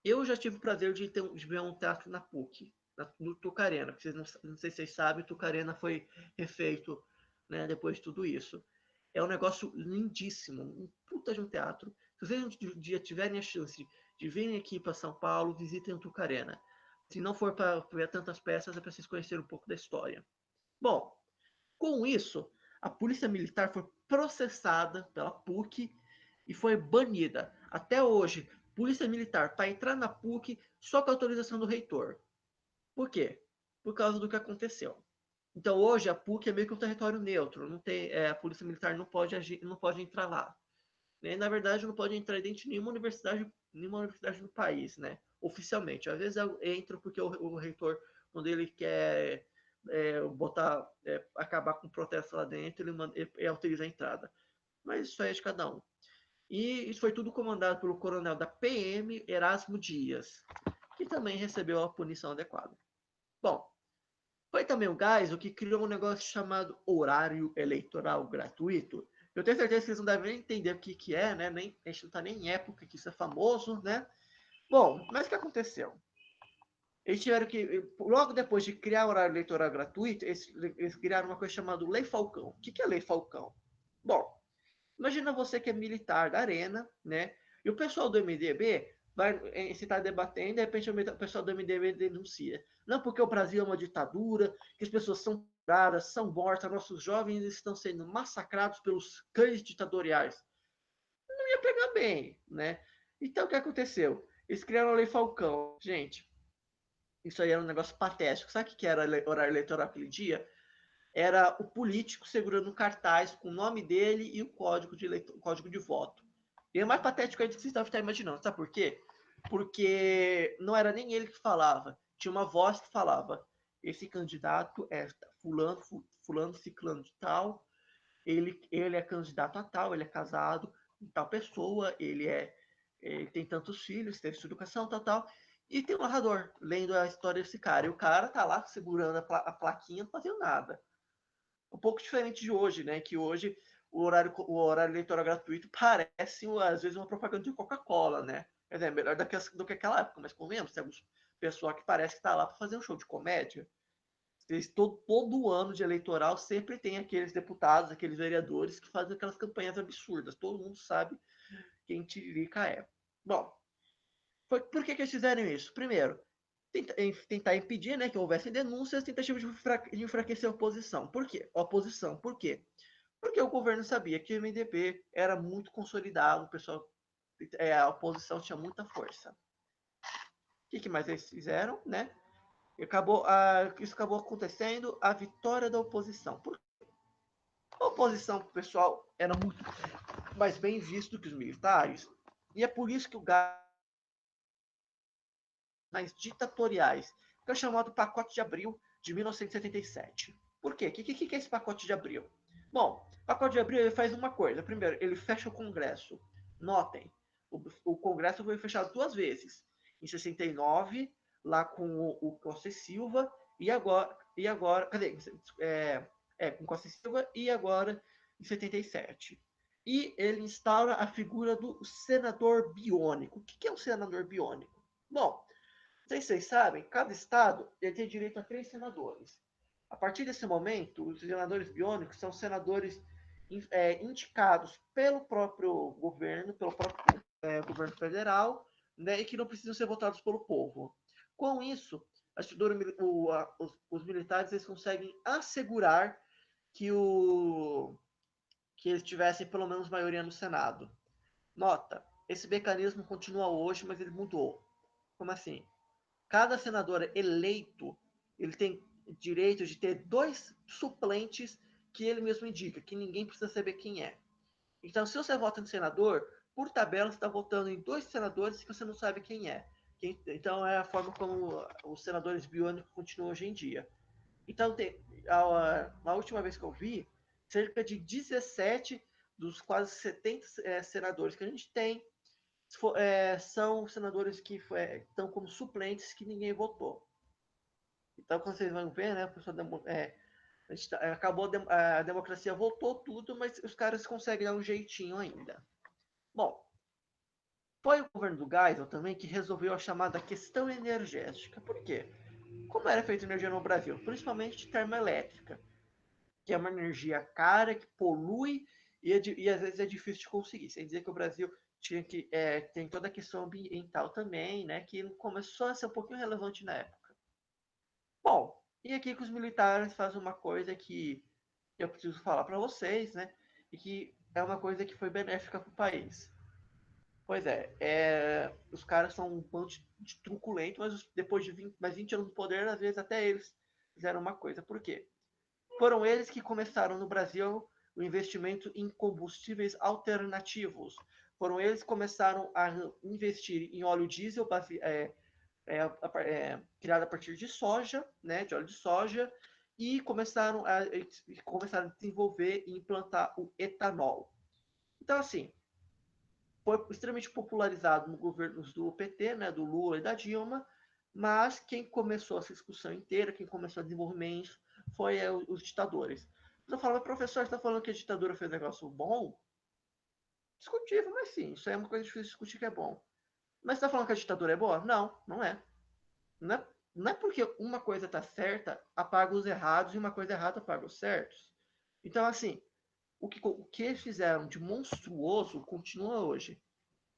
Eu já tive o prazer de ver um teatro na PUC, no Tucarena. Vocês não sei se vocês sabem, Tucarena foi refeito, né, depois de tudo isso. É um negócio lindíssimo, um puta de um teatro. Se vocês um dia tiverem a chance de virem aqui para São Paulo, visitem o Tucarena. Se não for para ver tantas peças, é para vocês conhecerem um pouco da história. Bom, com isso, a polícia militar foi processada pela PUC e foi banida. Até hoje, polícia militar para entrar na PUC só com a autorização do reitor. Por quê? Por causa do que aconteceu. Então hoje a PUC é meio que um território neutro, não tem, a polícia militar não pode agir, não pode entrar lá. E, na verdade, não pode entrar dentro de nenhuma universidade no país, né? Oficialmente. Às vezes entra porque o reitor, quando ele quer acabar com o protesto lá dentro, ele autoriza a entrada. Mas isso aí é de cada um. E isso foi tudo comandado pelo coronel da PM, Erasmo Dias, que também recebeu a punição adequada. Bom, foi também o Geisel que criou um negócio chamado horário eleitoral gratuito. Eu tenho certeza que eles não devem entender o que é, né? A gente não está nem em época que isso é famoso, né? Bom, mas o que aconteceu? Eles tiveram que, logo depois de criar o horário eleitoral gratuito, eles criaram uma coisa chamada Lei Falcão. O que é a Lei Falcão? Bom, imagina você que é militar da Arena, né? E o pessoal do MDB se está debatendo, de repente o pessoal do MDB denuncia. Não porque o Brasil é uma ditadura, que as pessoas são raras, são mortas, nossos jovens estão sendo massacrados pelos cães ditatoriais. Não ia pegar bem, né? Então o que aconteceu? Eles criaram a Lei Falcão. Gente, isso aí era um negócio patético. Sabe o que era horário eleitoral aquele dia? Era o político segurando um cartaz com o nome dele e o código de voto. E é mais patético ainda que vocês devem estar imaginando. Sabe por quê? Porque não era nem ele que falava. Tinha uma voz que falava. esse candidato é fulano, ciclano de tal, ele é candidato a tal, ele é casado com tal pessoa, ele tem tantos filhos, teve sua educação, tal, tal. E tem um narrador lendo a história desse cara. E o cara tá lá segurando a plaquinha, não fazendo nada. Um pouco diferente de hoje, né? Que hoje o horário eleitoral gratuito parece, às vezes, uma propaganda de Coca-Cola, né? Quer dizer, é melhor do que aquela época, mas convenhamos, tem alguns pessoal que parece que tá lá para fazer um show de comédia. Todo ano de eleitoral sempre tem aqueles deputados, aqueles vereadores que fazem aquelas campanhas absurdas. Todo mundo sabe quem Tiririca é. Bom, por que eles fizeram isso? Primeiro, tentar impedir, né, que houvessem denúncias, tentativa de enfraquecer a oposição. Por quê? Oposição. Por quê? Porque o governo sabia que o MDB era muito consolidado, o pessoal, a oposição tinha muita força. O que mais eles fizeram, né? Isso acabou acontecendo, a vitória da oposição. A oposição, pessoal, era muito mais bem visto que os militares, e é por isso que o gás mais ditatoriais, que é o chamado Pacote de Abril de 1977. Por quê? O que é esse Pacote de Abril? Bom, o Pacote de Abril ele faz uma coisa. Primeiro, ele fecha o Congresso. Notem, o Congresso foi fechado 2 vezes. Em 69, lá com o Costa e Silva, e agora cadê? Com Costa e Silva, e agora em 77. E ele instaura a figura do senador biônico. O que é um senador biônico? Bom, não sei se vocês sabem, cada estado ele tem direito a 3 senadores. A partir desse momento, os senadores biônicos são senadores indicados pelo próprio governo, pelo próprio governo federal, né, e que não precisam ser votados pelo povo. Com isso, os militares eles conseguem assegurar que, que eles tivessem pelo menos maioria no Senado. Nota, esse mecanismo continua hoje, mas ele mudou. Como assim? Cada senador eleito ele tem direito de ter 2 suplentes que ele mesmo indica, que ninguém precisa saber quem é. Então, se você vota em senador, por tabela você está votando em 2 senadores que você não sabe quem é. Então, é a forma como os senadores biônicos continuam hoje em dia. Então, na última vez que eu vi, cerca de 17 dos quase 70 senadores que a gente tem são senadores que estão como suplentes que ninguém votou. Então, quando vocês vão ver, né, a democracia voltou tudo, mas os caras conseguem dar um jeitinho ainda. Bom, foi o governo do Geisel também que resolveu a chamada questão energética. Por quê? Como era feita energia no Brasil? Principalmente termoelétrica, que é uma energia cara, que polui e às vezes é difícil de conseguir. Sem dizer que o Brasil tem toda a questão ambiental também, né, que começou a ser um pouquinho relevante na época. Bom, e aqui que os militares fazem uma coisa que eu preciso falar para vocês, né, e que é uma coisa que foi benéfica para o país. Pois os caras são um bando de truculento, mas depois de 20 anos no poder, às vezes até eles fizeram uma coisa. Por quê? Foram eles que começaram no Brasil o investimento em combustíveis alternativos. Foram eles que começaram a investir em óleo diesel criado a partir de soja, né, de óleo de soja, e começaram a desenvolver e implantar o etanol. Então, assim, foi extremamente popularizado no governo do PT, né, do Lula e da Dilma, mas quem começou essa discussão inteira, quem começou o desenvolvimento, foi os ditadores. Você fala, professor, você está falando que a ditadura fez negócio bom? Discutível, mas sim, isso é uma coisa difícil de discutir que é bom. Mas você está falando que a ditadura é boa? Não, não é. Não é, não é porque uma coisa está certa, apaga os errados, e uma coisa errada apaga os certos. Então, assim, o que eles fizeram de monstruoso continua hoje.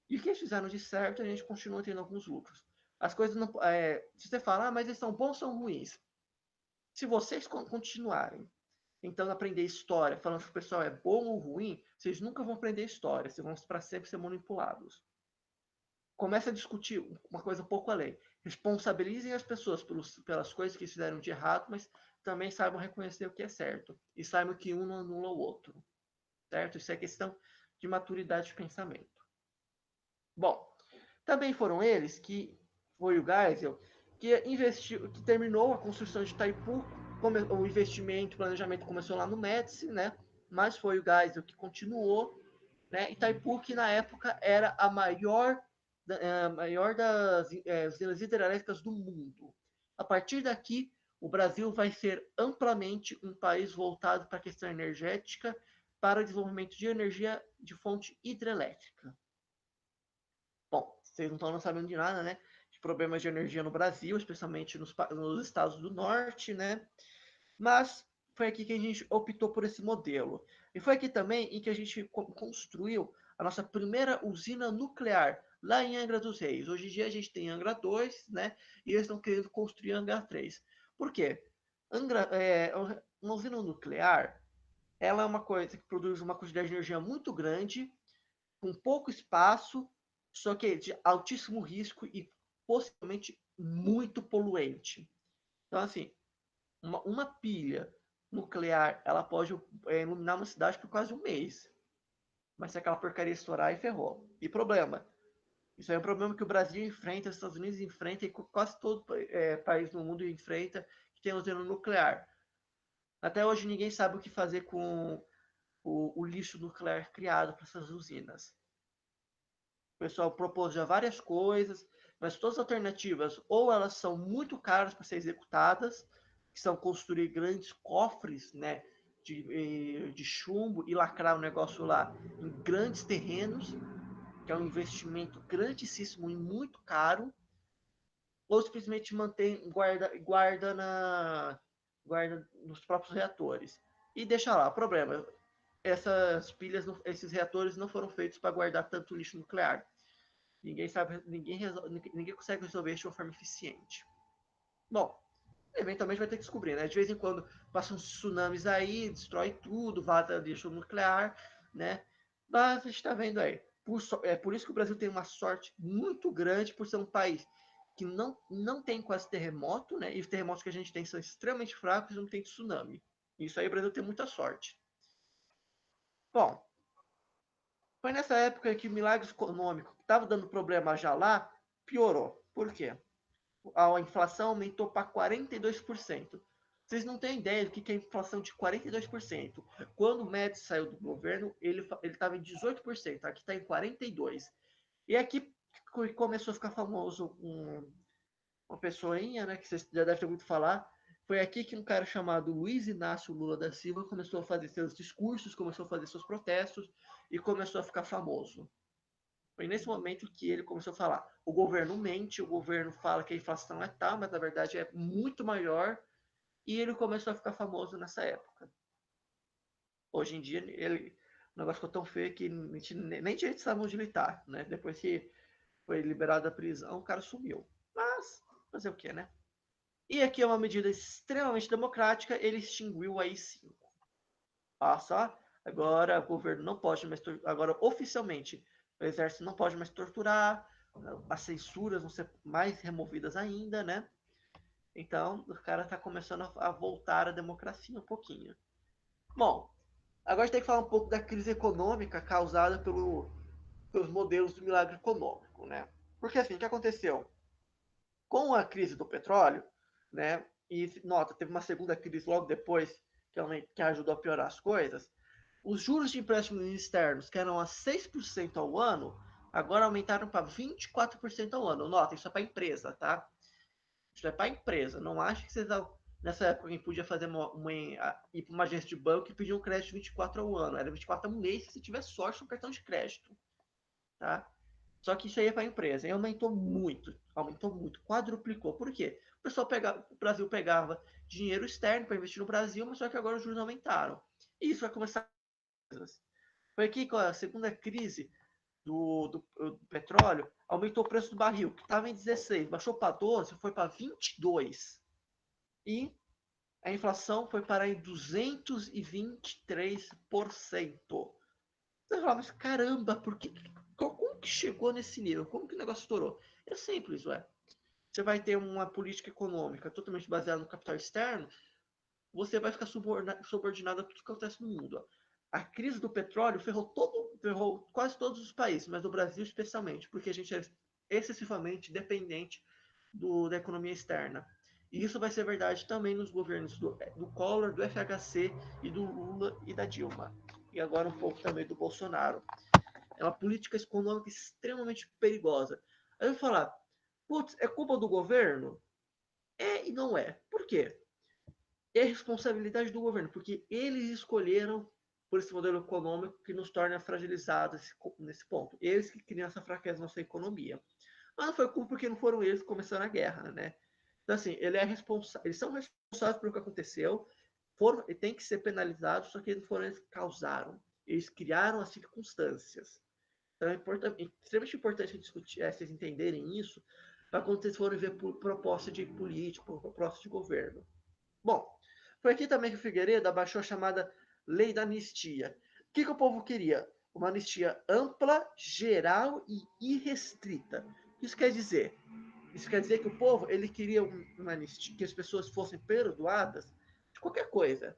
E o que eles fizeram de certo, a gente continua tendo alguns lucros. As coisas não. Se você falar, mas eles são bons ou são ruins? Se vocês continuarem tentando aprender história, falando que o pessoal é bom ou ruim, vocês nunca vão aprender história, vocês vão para sempre ser manipulados. Comece a discutir uma coisa um pouco além. Responsabilizem as pessoas pelas coisas que fizeram de errado, mas também saibam reconhecer o que é certo. E saibam que um não anula o outro. Certo? Isso é questão de maturidade de pensamento. Bom, também foram eles foi o Geisel, que terminou a construção de Itaipu, o investimento, o planejamento começou lá no Médici, né? Mas foi o Geisel que continuou, né? Itaipu, que na época era a maior das usinas hidrelétricas do mundo. A partir daqui, o Brasil vai ser amplamente um país voltado para a questão energética, para o desenvolvimento de energia de fonte hidrelétrica. Bom, vocês não estão sabendo de nada, né? De problemas de energia no Brasil, especialmente nos estados do norte, né? Mas foi aqui que a gente optou por esse modelo. E foi aqui também em que a gente construiu a nossa primeira usina nuclear, lá em Angra dos Reis. Hoje em dia a gente tem Angra 2, né? E eles estão querendo construir Angra 3. Por quê? Uma usina nuclear, ela é uma coisa que produz uma quantidade de energia muito grande, com pouco espaço, só que de altíssimo risco e possivelmente muito poluente. Então, assim, uma pilha nuclear, ela pode iluminar uma cidade por quase um mês. Mas se aquela porcaria estourar, e ferrou. E problema. Isso aí é um problema que o Brasil enfrenta, os Estados Unidos enfrenta, e quase todo país no mundo enfrenta, que tem usina nuclear. Até hoje ninguém sabe o que fazer com o lixo nuclear criado para essas usinas. O pessoal propôs já várias coisas, mas todas as alternativas, ou elas são muito caras para ser executadas, que são construir grandes cofres, né, de chumbo e lacrar o negócio lá em grandes terrenos, que é um investimento grandíssimo e muito caro, ou simplesmente mantém guarda nos próprios reatores e deixa lá. O problema, essas pilhas, esses reatores não foram feitos para guardar tanto lixo nuclear. Ninguém sabe, ninguém consegue resolver de uma forma eficiente. Bom, eventualmente vai ter que descobrir, né? De vez em quando passam tsunamis aí, destrói tudo, vaza lixo nuclear, né? Mas a gente está vendo aí. É por isso que o Brasil tem uma sorte muito grande por ser um país que não tem quase terremoto, né? E os terremotos que a gente tem são extremamente fracos e não tem tsunami. Isso aí o Brasil tem muita sorte. Bom, foi nessa época que o milagre econômico, que estava dando problema já lá, piorou. Por quê? A inflação aumentou para 42%. Vocês não têm ideia do que é a inflação de 42%. Quando o Médici saiu do governo, ele estava em 18%. Aqui está em 42%. E aqui começou a ficar famoso uma pessoinha, né, que vocês já devem ter ouvido falar. Foi aqui que um cara chamado Luiz Inácio Lula da Silva começou a fazer seus discursos, começou a fazer seus protestos e começou a ficar famoso. Foi nesse momento que ele começou a falar: o governo mente, o governo fala que a inflação é tal, mas na verdade é muito maior. E ele começou a ficar famoso nessa época. Hoje em dia, o negócio ficou tão feio que nem tinha estação onde ele tá, né? Depois que foi liberado da prisão, o cara sumiu. Mas, fazer o que, né? E aqui é uma medida extremamente democrática, ele extinguiu a AI-5. Ah, só? Agora o governo não pode mais, agora oficialmente, o exército não pode mais torturar, as censuras vão ser mais removidas ainda, né? Então, o cara tá começando a voltar à democracia um pouquinho. Bom, agora a gente tem que falar um pouco da crise econômica causada pelos modelos do milagre econômico, né? Porque assim, o que aconteceu? Com a crise do petróleo, né? E nota, teve uma segunda crise logo depois que ajudou a piorar as coisas. Os juros de empréstimos externos, que eram a 6% ao ano, agora aumentaram para 24% ao ano. Nota, isso é para empresa, tá? Isso é para empresa. Não acho que vocês, nessa época, alguém podia fazer ir para uma agência de banco e pedir um crédito 24 ao ano. Era 24 ao mês se tiver sorte no cartão de crédito, tá? Só que isso aí é para a empresa. E aumentou muito, quadruplicou. Por quê? O Brasil pegava dinheiro externo para investir no Brasil, mas só que agora os juros aumentaram. E isso vai começar. Foi aqui com a segunda crise do petróleo, aumentou o preço do barril, que estava em 16, baixou para 12, foi para 22. E a inflação foi para em 223%. Você fala, mas caramba, como que chegou nesse nível? Como que o negócio estourou? É simples, ué. Você vai ter uma política econômica totalmente baseada no capital externo, você vai ficar subordinado a tudo que acontece no mundo. A crise do petróleo ferrou quase todos os países, mas o Brasil especialmente, porque a gente é excessivamente dependente da economia externa. E isso vai ser verdade também nos governos do Collor, do FHC e do Lula e da Dilma. E agora um pouco também do Bolsonaro. É uma política econômica extremamente perigosa. Aí eu vou falar, putz, é culpa do governo? É e não é. Por quê? É responsabilidade do governo, porque eles escolheram por esse modelo econômico que nos torna fragilizados nesse ponto. Eles que criam essa fraqueza na nossa economia. Mas não foi culpa porque não foram eles que começaram a guerra, né? Então, assim, eles são responsáveis pelo que aconteceu, foram, e tem que ser penalizados, só que eles foram eles que causaram. Eles criaram as circunstâncias. Então, extremamente importante discutir, vocês entenderem isso, para quando vocês forem ver proposta de político, proposta de governo. Bom, foi aqui também que o Figueiredo abaixou a chamada Lei da Anistia. O que o povo queria? Uma anistia ampla, geral e irrestrita. Isso quer dizer? Isso quer dizer que o povo ele queria uma anistia, que as pessoas fossem perdoadas de qualquer coisa.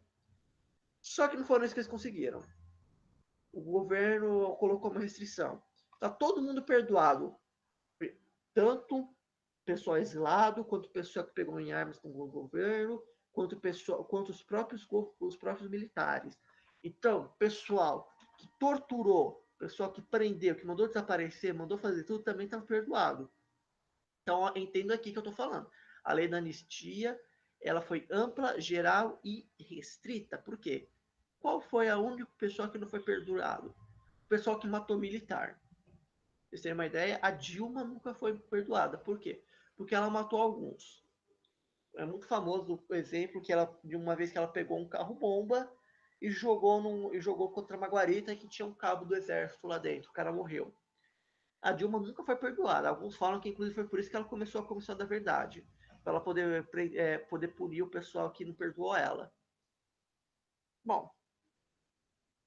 Só que não foram isso que eles conseguiram. O governo colocou uma restrição. Está todo mundo perdoado, tanto pessoal exilado, quanto pessoa que pegou em armas com o governo, quanto os próprios militares. Então, pessoal que torturou, pessoal que prendeu, que mandou desaparecer, mandou fazer tudo, também está perdoado. Então, entendo aqui que eu estou falando. A lei da anistia, ela foi ampla, geral e restrita. Por quê? Qual foi a única pessoa que não foi perdoado? O pessoal que matou militar. Vocês terem uma ideia, a Dilma nunca foi perdoada. Por quê? Porque ela matou alguns. É muito famoso o exemplo que ela, de uma vez que ela pegou um carro-bomba e jogou contra uma guarita que tinha um cabo do exército lá dentro. O cara morreu. A Dilma nunca foi perdoada. Alguns falam que, inclusive, foi por isso que ela começou a Comissão da Verdade. Para ela poder punir o pessoal que não perdoou ela. Bom,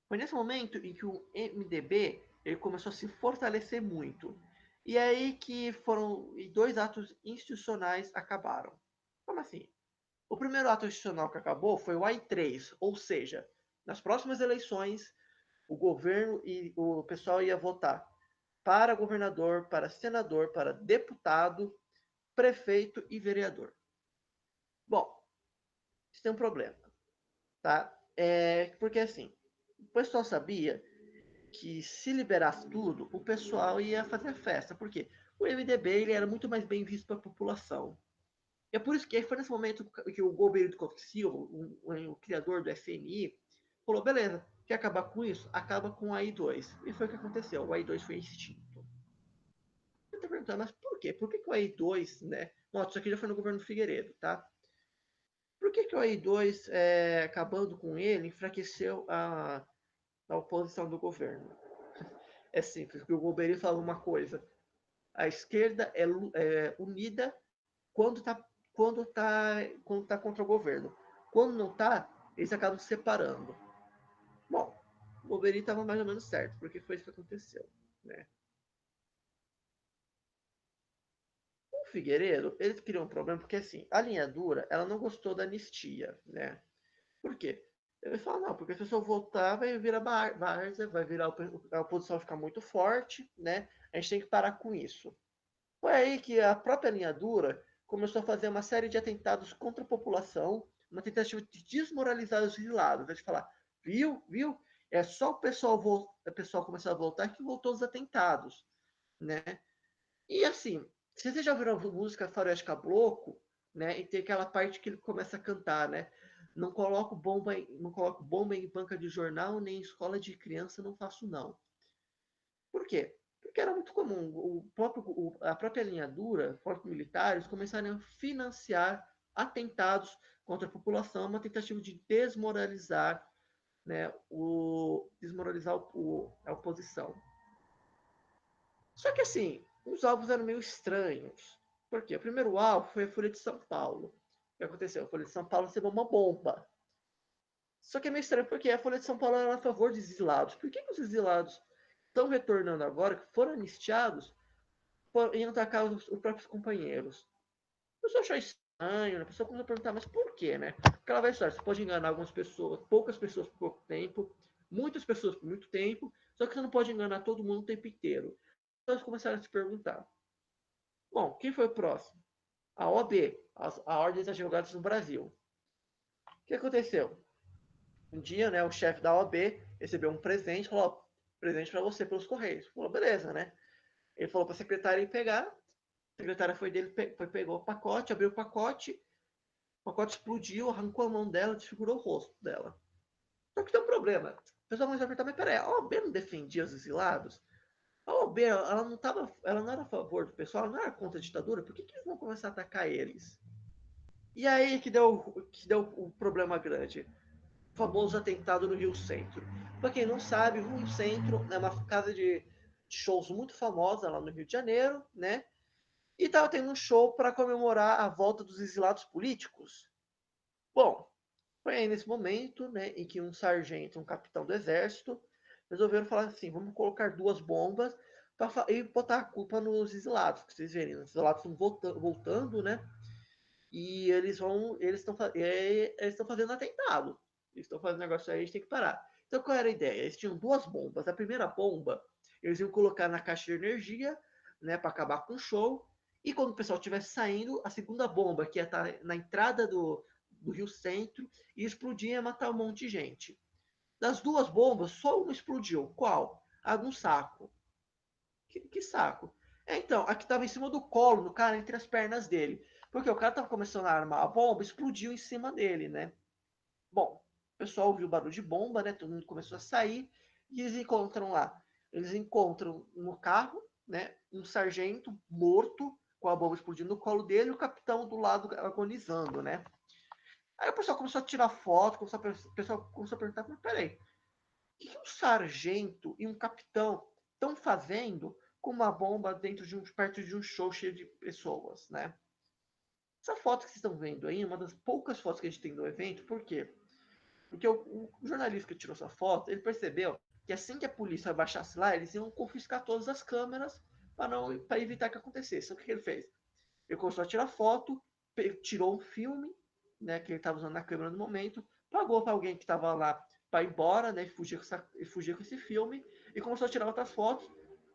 foi nesse momento em que o MDB ele começou a se fortalecer muito. E é aí que foram dois atos institucionais acabaram. Como assim? O primeiro ato institucional que acabou foi o AI-3, ou seja, nas próximas eleições, o governo e o pessoal ia votar para governador, para senador, para deputado, prefeito e vereador. Bom, isso tem um problema, tá? Porque assim, o pessoal sabia que se liberasse tudo, o pessoal ia fazer festa. Por quê? O MDB ele era muito mais bem visto pela população. E é por isso que foi nesse momento que o Golbeiro do Silva, o criador do FMI, falou, beleza, quer acabar com isso? Acaba com o AI-2. E foi o que aconteceu, o AI-2 foi extinto. Você está perguntando, mas por quê? Por que o AI-2, né? Nossa, isso aqui já foi no governo Figueiredo, tá? Por que o AI-2, acabando com ele, enfraqueceu a oposição do governo? É simples, porque o Golbery falou uma coisa. A esquerda é unida quando está quando tá contra o governo. Quando não está, eles acabam se separando. Bom, o Golbery estava mais ou menos certo, porque foi isso que aconteceu. Né? O Figueiredo, eles criam um problema, porque assim, a linha dura, ela não gostou da anistia. Né? Por quê? Ele fala, não, porque se eu votar, vai virar várzea, vai virar a oposição ficar muito forte, né? A gente tem que parar com isso. Foi aí que a própria linha dura começou a fazer uma série de atentados contra a população, uma tentativa de desmoralizar os exilados, de falar, viu? É só o pessoal começar a voltar que voltou os atentados, né? E assim, se você já viram a música Faroeste Caboclo, né? E tem aquela parte que ele começa a cantar, né? Não coloco bomba em banca de jornal, nem em escola de criança, não faço não. Por quê? Porque era muito comum. A própria linha dura, corpos militares, começaram a financiar atentados contra a população, uma tentativa de desmoralizar, né, a oposição. Só que assim, os alvos eram meio estranhos. Por quê? O primeiro alvo foi a Folha de São Paulo. O que aconteceu? A Folha de São Paulo recebeu uma bomba. Só que é meio estranho porque a Folha de São Paulo era a favor dos exilados. Por que os exilados estão retornando agora, que foram anistiados, iam atacar os próprios companheiros? A pessoa achou estranho, né? A pessoa começou a perguntar, mas por quê, né? Porque ela vai estar, você pode enganar algumas pessoas, poucas pessoas por pouco tempo, muitas pessoas por muito tempo, só que você não pode enganar todo mundo o tempo inteiro. Então eles começaram a se perguntar, bom, quem foi o próximo? A OAB, a Ordem dos Advogados no Brasil. O que aconteceu? Um dia, né, o chefe da OAB recebeu um presente, falou, presente para você pelos Correios. Falou, beleza, né? Ele falou para a secretária ir pegar, a secretária foi dele, pegou o pacote, abriu o pacote explodiu, arrancou a mão dela, desfigurou o rosto dela. Só que tem um problema. O pessoal começou a perguntar, mas peraí, a OAB não defendia os exilados? A OAB, ela não era a favor do pessoal, ela não era contra a ditadura, por que eles vão começar a atacar eles? E aí que deu o problema grande. O famoso atentado no Rio Centro. Para quem não sabe, o Rio Centro é uma casa de shows muito famosa lá no Rio de Janeiro, né? E estava tendo um show para comemorar a volta dos exilados políticos. Bom, foi aí nesse momento, né, em que um sargento, um capitão do exército, resolveram falar assim: vamos colocar duas bombas e botar a culpa nos exilados. Que vocês verem, os exilados estão voltando, né? E eles estão fazendo atentado. Eles estão fazendo negócio aí, a gente tem que parar. Então qual era a ideia? Eles tinham duas bombas. A primeira bomba, eles iam colocar na caixa de energia, né, para acabar com o show. E quando o pessoal estivesse saindo, a segunda bomba, que ia estar na entrada do Rio Centro, ia explodir e ia matar um monte de gente. Das duas bombas, só uma explodiu. Qual? A de um saco. Que saco? Então, a que estava em cima do colo do cara, entre as pernas dele. Porque o cara estava começando a armar a bomba, explodiu em cima dele, né? Bom, o pessoal ouviu o barulho de bomba, né? Todo mundo começou a sair e eles encontram lá. Eles encontram no carro, né? Um sargento morto com a bomba explodindo no colo dele e o capitão do lado agonizando, né? Aí o pessoal começou a tirar foto, o pessoal começou a perguntar, mas peraí, o que um sargento e um capitão estão fazendo com uma bomba perto de um show cheio de pessoas, né? Essa foto que vocês estão vendo aí é uma das poucas fotos que a gente tem do evento, por quê? Porque o jornalista que tirou essa foto, ele percebeu que assim que a polícia abaixasse lá, eles iam confiscar todas as câmeras para evitar que acontecesse. Então, o que ele fez? Ele começou a tirar foto, tirou um filme, né, que ele estava usando na câmera no momento, pagou para alguém que estava lá para ir embora, né, fugir com esse filme, e começou a tirar outras fotos.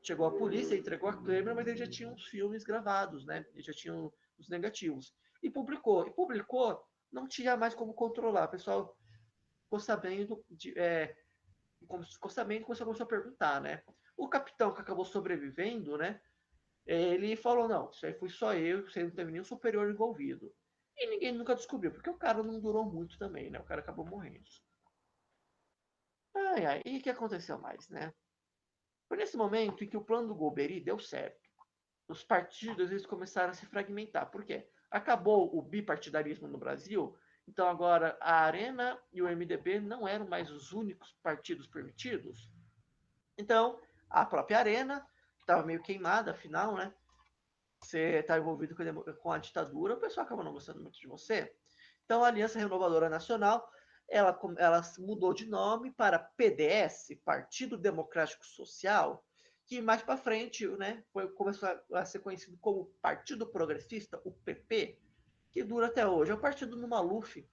Chegou a polícia, entregou a câmera, mas ele já tinha uns filmes gravados, né? Ele já tinha os negativos. E publicou. Não tinha mais como controlar. O pessoal ficou sabendo, ficou sabendo, começou a perguntar, né? O capitão que acabou sobrevivendo, né? Ele falou, não, isso aí foi só eu, você não teve nenhum superior envolvido. E ninguém nunca descobriu, porque o cara não durou muito também, né? O cara acabou morrendo. Ai, ai, e o que aconteceu mais, né? Foi nesse momento em que o plano do Golbery deu certo. Os partidos eles começaram a se fragmentar. Por quê? Acabou o bipartidarismo no Brasil, então agora a Arena e o MDB não eram mais os únicos partidos permitidos. Então, a própria Arena, que estava meio queimada, afinal, né? Você está envolvido com a ditadura, o pessoal acaba não gostando muito de você. Então, a Aliança Renovadora Nacional, ela mudou de nome para PDS, Partido Democrático Social, que mais para frente, né, começou a ser conhecido como Partido Progressista, o PP, que dura até hoje. É o partido do Maluf.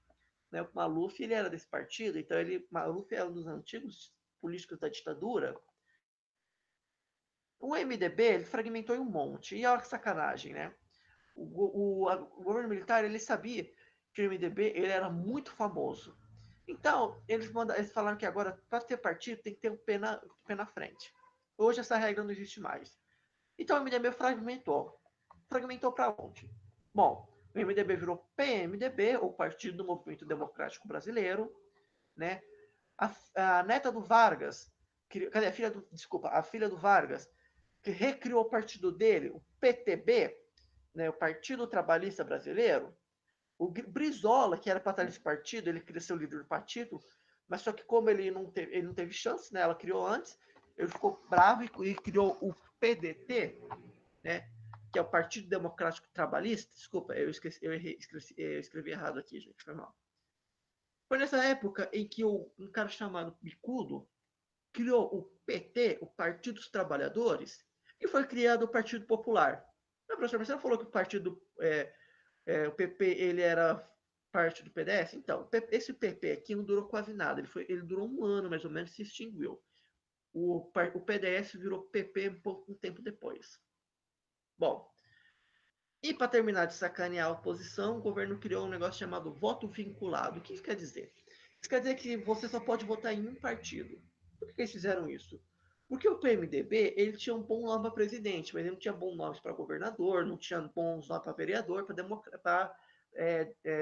Né? O Maluf ele era desse partido, então Maluf era um dos antigos políticos da ditadura. O MDB ele fragmentou em um monte. E olha que sacanagem, né? O governo militar ele sabia que o MDB ele era muito famoso. Então, eles falaram que agora, para ter partido, tem que ter um pé na frente. Hoje essa regra não existe mais. Então o MDB fragmentou. Fragmentou para onde? Bom, o MDB virou PMDB, ou Partido do Movimento Democrático Brasileiro, né? A neta do Vargas, cadê a filha do Vargas, que recriou o partido dele, o PTB, né, o Partido Trabalhista Brasileiro. O Brizola, que era para estar nesse partido, ele queria ser o líder do partido, mas só que como ele não teve chance, né, ela criou antes, ele ficou bravo e criou o PDT, né, que é o Partido Democrático Trabalhista. Desculpa, eu escrevi errado aqui, gente, foi mal. Foi nessa época em que um cara chamado Bicudo criou o PT, o Partido dos Trabalhadores, e foi criado o Partido Popular. A professora Marcelo falou que o PP ele era parte do PDS. Então, esse PP aqui não durou quase nada. Ele durou um ano, mais ou menos, e se extinguiu. O PDS virou PP um tempo depois. Bom, E para terminar de sacanear a oposição, o governo criou um negócio chamado voto vinculado. O que isso quer dizer? Isso quer dizer que você só pode votar em um partido. Por que eles fizeram isso? Porque o PMDB ele tinha um bom nome para presidente, mas ele não tinha bons nomes para governador, não tinha bons nomes para vereador, para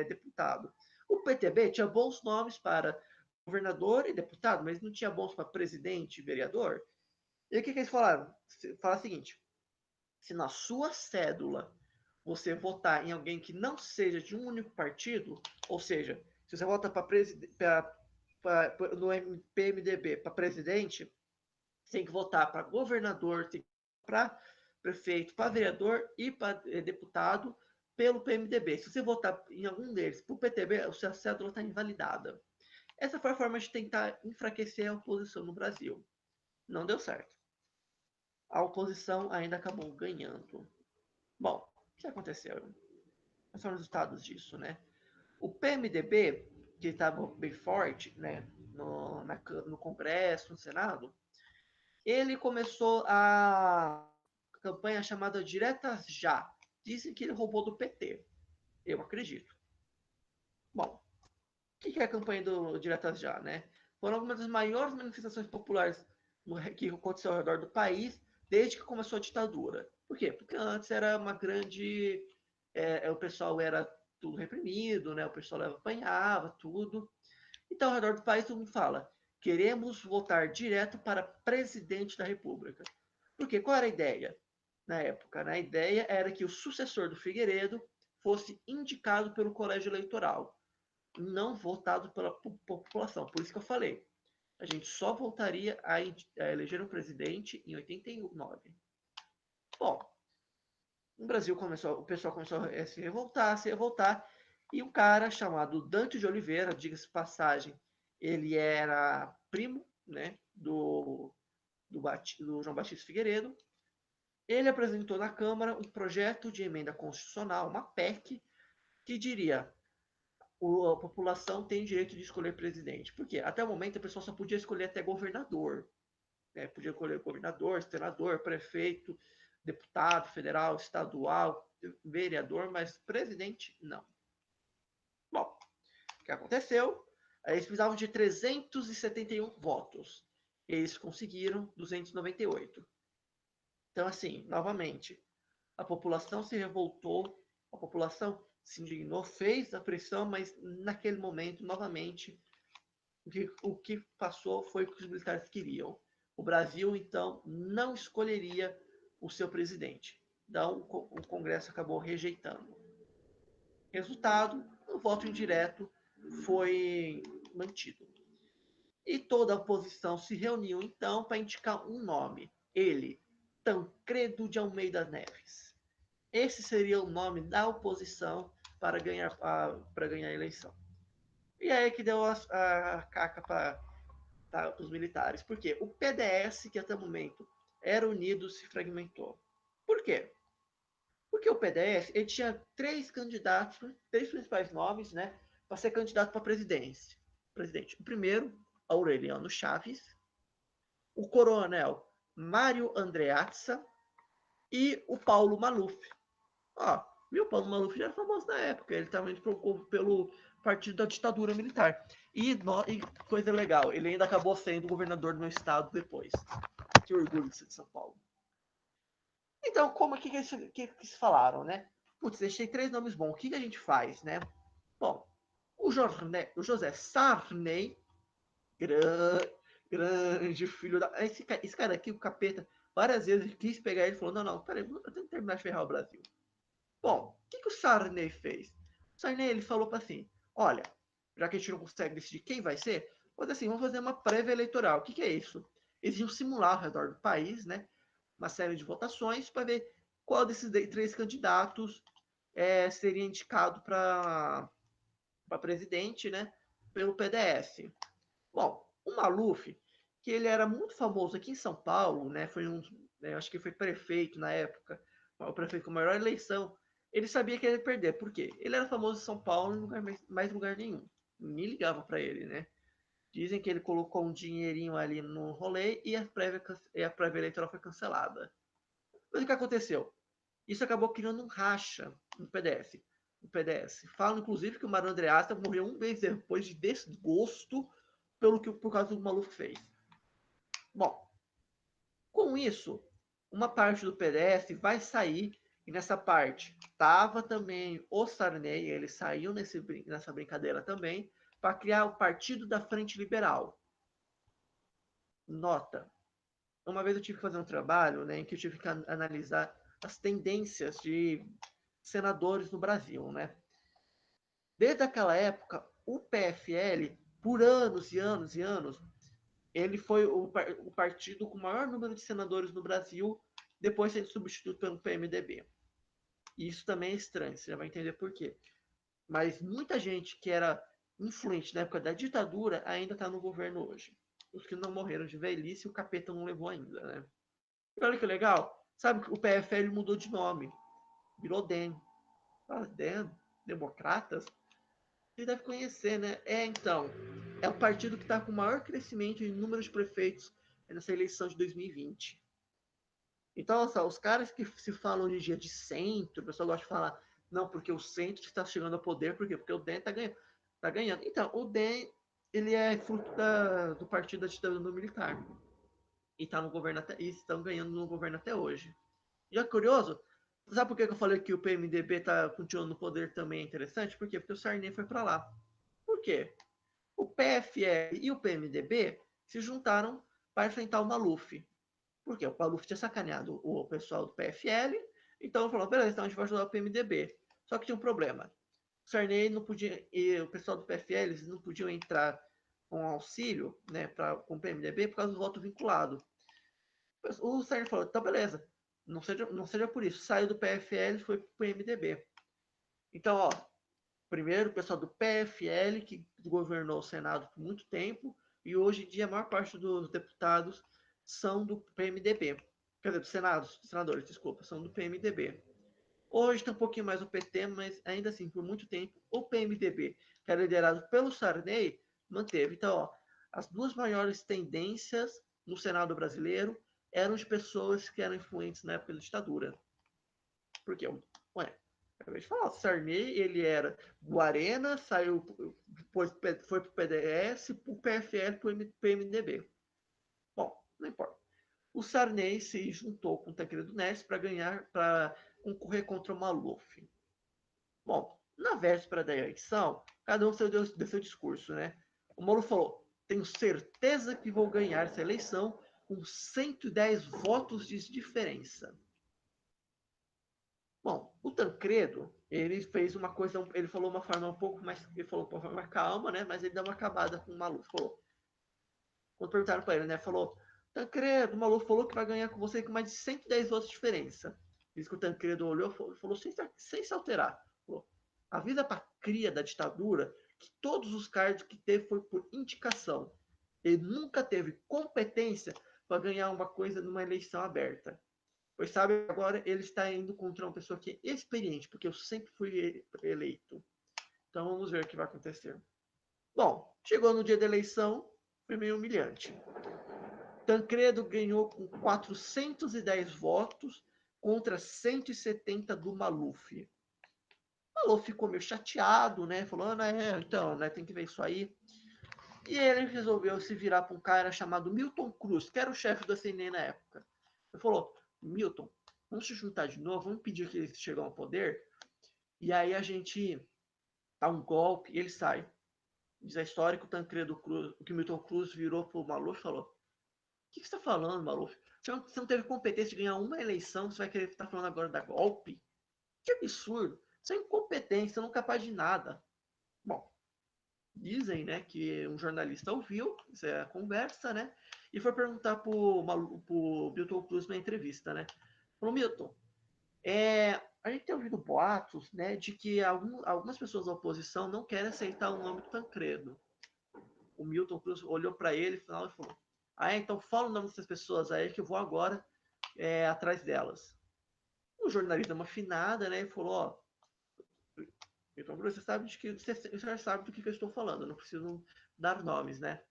deputado. O PTB tinha bons nomes para governador e deputado, mas não tinha bons para presidente e vereador. E o que eles falaram? Fala o seguinte: se na sua cédula você votar em alguém que não seja de um único partido, ou seja, se você vota no PMDB para presidente, você tem que votar para governador, para prefeito, para vereador e para deputado pelo PMDB. Se você votar em algum deles para o PTB, a sua cédula está invalidada. Essa foi a forma de tentar enfraquecer a oposição no Brasil. Não deu certo. A oposição ainda acabou ganhando. Bom, o que aconteceu? Quais são os resultados disso, né? O PMDB, que estava bem forte, né, no Congresso, no Senado, ele começou a campanha chamada Diretas Já. Dizem que ele roubou do PT. Eu acredito. Bom, o que é a campanha do Diretas Já, né? Foram algumas das maiores manifestações populares que aconteceu ao redor do país desde que começou a ditadura. Por quê? Porque antes era uma grande... o pessoal era tudo reprimido, né? O pessoal apanhava, tudo. Então, ao redor do país, todo mundo fala: queremos votar direto para presidente da República. Porque qual era a ideia na época? A ideia era que o sucessor do Figueiredo fosse indicado pelo colégio eleitoral, não votado pela população. Por isso que eu falei, a gente só voltaria a eleger um presidente em 89. Bom, no Brasil o pessoal começou a se revoltar, e um cara chamado Dante de Oliveira, diga-se passagem, ele era primo, né, do João Batista Figueiredo. Ele apresentou na Câmara um projeto de emenda constitucional, uma PEC, que diria: a população tem direito de escolher presidente. Por quê? Até o momento a pessoa só podia escolher até governador, né? Podia escolher governador, senador, prefeito, deputado federal, estadual, vereador, mas presidente não. Bom, o que aconteceu? Eles precisavam de 371 votos. Eles conseguiram 298. Então, assim, novamente, a população se revoltou, a população se indignou, fez a pressão, mas naquele momento, novamente, o que passou foi o que os militares queriam. O Brasil, então, não escolheria o seu presidente. Então, o Congresso acabou rejeitando. Resultado, o voto indireto foi mantido. E toda a oposição se reuniu, então, para indicar um nome. Ele, Tancredo de Almeida Neves. Esse seria o nome da oposição para ganhar a eleição. E aí que deu a caca para os militares. Por quê? O PDS, que até o momento era unido, se fragmentou. Por quê? Porque o PDS ele tinha três candidatos, três principais nomes, né, para ser candidato para presidente. O primeiro, Aureliano Chaves, o coronel Mário Andreazza e o Paulo Maluf. Ó, o Paulo Maluf já era famoso na época, ele também trocou pelo partido da ditadura militar. E coisa legal, ele ainda acabou sendo governador do meu estado depois. Que orgulho de ser de São Paulo. Então, como é que eles falaram, né? Putz, deixei três nomes bons, o que a gente faz, né? Bom, o José Sarney, grande filho da... Esse cara aqui, o capeta, várias vezes quis pegar ele e falou: não, peraí, eu tenho que terminar de ferrar o Brasil. Bom, o que o Sarney fez? O Sarney ele falou para assim: olha, já que a gente não consegue decidir quem vai ser, mas assim, vamos fazer uma prévia eleitoral. O que é isso? Eles iam simular ao redor do país, né, uma série de votações para ver qual desses três candidatos seria indicado para presidente, né, pelo PDS. Bom, o Maluf, que ele era muito famoso aqui em São Paulo, né, acho que foi prefeito na época, o prefeito com a maior eleição, ele sabia que ele ia perder. Por quê? Ele era famoso em São Paulo em mais lugar nenhum. Ninguém ligava para ele, né? Dizem que ele colocou um dinheirinho ali no rolê e a prévia eleitoral foi cancelada. Mas o que aconteceu? Isso acabou criando um racha no PDS. No PDS. Falam, inclusive, que o Mário Andreatta morreu um mês depois de desgosto por causa do que o Maluf fez. Bom, com isso, uma parte do PDS vai sair, e nessa parte estava também o Sarney, ele saiu nessa brincadeira também, para criar o Partido da Frente Liberal. Nota, uma vez eu tive que fazer um trabalho, né, em que eu tive que analisar as tendências de senadores no Brasil, né? Desde aquela época, o PFL, por anos e anos e anos, ele foi o partido com o maior número de senadores no Brasil, depois sendo substituído pelo PMDB. E isso também é estranho, você já vai entender por quê. Mas muita gente que era influente na época da ditadura ainda está no governo hoje. Os que não morreram de velhice, o capeta não levou ainda, né? E olha que legal, sabe que o PFL mudou de nome, virou DEM. Ah, DEM? Democratas? Você deve conhecer, né? Então, é o partido que está com o maior crescimento em número de prefeitos nessa eleição de 2020. Então, os caras que se falam hoje em dia de centro, o pessoal gosta de falar, não, porque o centro está chegando ao poder, por quê? Porque o DEM está ganhando. Tá ganhando. Então, o DEM, ele é fruto do partido da ditadura militar. E tá no governo e estão ganhando no governo até hoje. Já curioso? Sabe por que eu falei que o PMDB está continuando no poder também é interessante? Por quê? Porque o Sarney foi para lá. Por quê? O PFL e o PMDB se juntaram para enfrentar o Maluf. Por quê? O Maluf tinha sacaneado o pessoal do PFL, então falou, beleza, então a gente vai ajudar o PMDB. Só que tinha um problema. O Sarney não podia, e o pessoal do PFL eles não podiam entrar com auxílio, né, com o PMDB por causa do voto vinculado. O Sarney falou, então beleza, não seja por isso. Saiu do PFL e foi para o PMDB. Então, ó, primeiro o pessoal do PFL, que governou o Senado por muito tempo, e hoje em dia a maior parte dos deputados são do PMDB. Quer dizer, dos senadores, desculpa, são do PMDB. Hoje está um pouquinho mais o PT, mas ainda assim, por muito tempo, o PMDB, que era liderado pelo Sarney, manteve. Então, ó, as duas maiores tendências no Senado brasileiro eram de pessoas que eram influentes na época da ditadura. Por quê? Ué, acabei de falar, o Sarney, ele era do Arena, saiu, depois foi para o PDS, para o PFL, para o PMDB. Bom, não importa. O Sarney se juntou com o Tancredo Neves para concorrer contra o Maluf. Bom, na véspera da eleição, cada um deu seu discurso, né? O Maluf falou, tenho certeza que vou ganhar essa eleição com 110 votos de diferença. Bom, o Tancredo, ele fez uma coisa, ele falou uma forma um pouco mais, ele falou uma forma mais calma, né? Mas ele deu uma acabada com o Maluf. Falou, quando perguntaram para ele, né? Falou, Tancredo, o Maluf falou que vai ganhar com você com mais de 110 votos de diferença. Diz que o Tancredo olhou e falou sem se alterar. Falou, a vida pacria da ditadura, que todos os cargos que teve foi por indicação. Ele nunca teve competência para ganhar uma coisa numa eleição aberta. Pois sabe, agora ele está indo contra uma pessoa que é experiente, porque eu sempre fui eleito. Então vamos ver o que vai acontecer. Bom, chegou no dia da eleição, foi meio humilhante. Tancredo ganhou com 410 votos contra 170 do Maluf. Maluf ficou meio chateado, né? Falou, então, né, tem que ver isso aí. E ele resolveu se virar para um cara chamado Milton Cruz, que era o chefe da CNN na época. Ele falou, Milton, vamos se juntar de novo, vamos pedir que eles cheguem ao poder, e aí a gente dá um golpe e ele sai. Diz a história que o Tancredo Cruz, que o Milton Cruz virou pro Maluf e falou, o que você está falando, Maluf? Você não teve competência de ganhar uma eleição, você vai querer estar falando agora da golpe? Que absurdo! Você é incompetente, você não é capaz de nada. Bom, dizem, né, que um jornalista ouviu essa conversa, né, e foi perguntar pro Milton Cruz na entrevista, né, falou, Milton, a gente tem ouvido boatos, né, de que algumas pessoas da oposição não querem aceitar o nome do Tancredo. O Milton Cruz olhou para ele e falou, então fala o nome dessas pessoas aí que eu vou agora atrás delas. O jornalista, uma afinada, né, e falou, ó, Milton Cruz, você já sabe do que eu estou falando, eu não preciso dar nomes, né?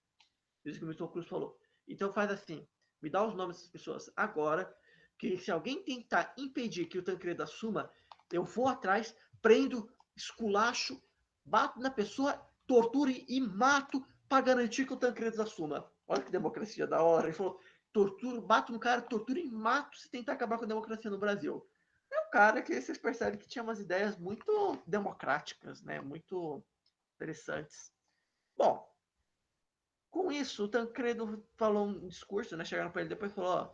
Isso que o Milton Cruz falou. Então faz assim, me dá os nomes dessas pessoas agora, que se alguém tentar impedir que o Tancredo assuma, eu vou atrás, prendo, esculacho, bato na pessoa, torturo e mato para garantir que o Tancredo assuma. Olha que democracia da hora. Ele falou, torturo, bato no cara, torturo e mato se tentar acabar com a democracia no Brasil. É um cara que vocês percebem que tinha umas ideias muito democráticas, né? Muito interessantes. Bom, com isso, o Tancredo falou um discurso, né? Chegaram para ele depois e falou: ó,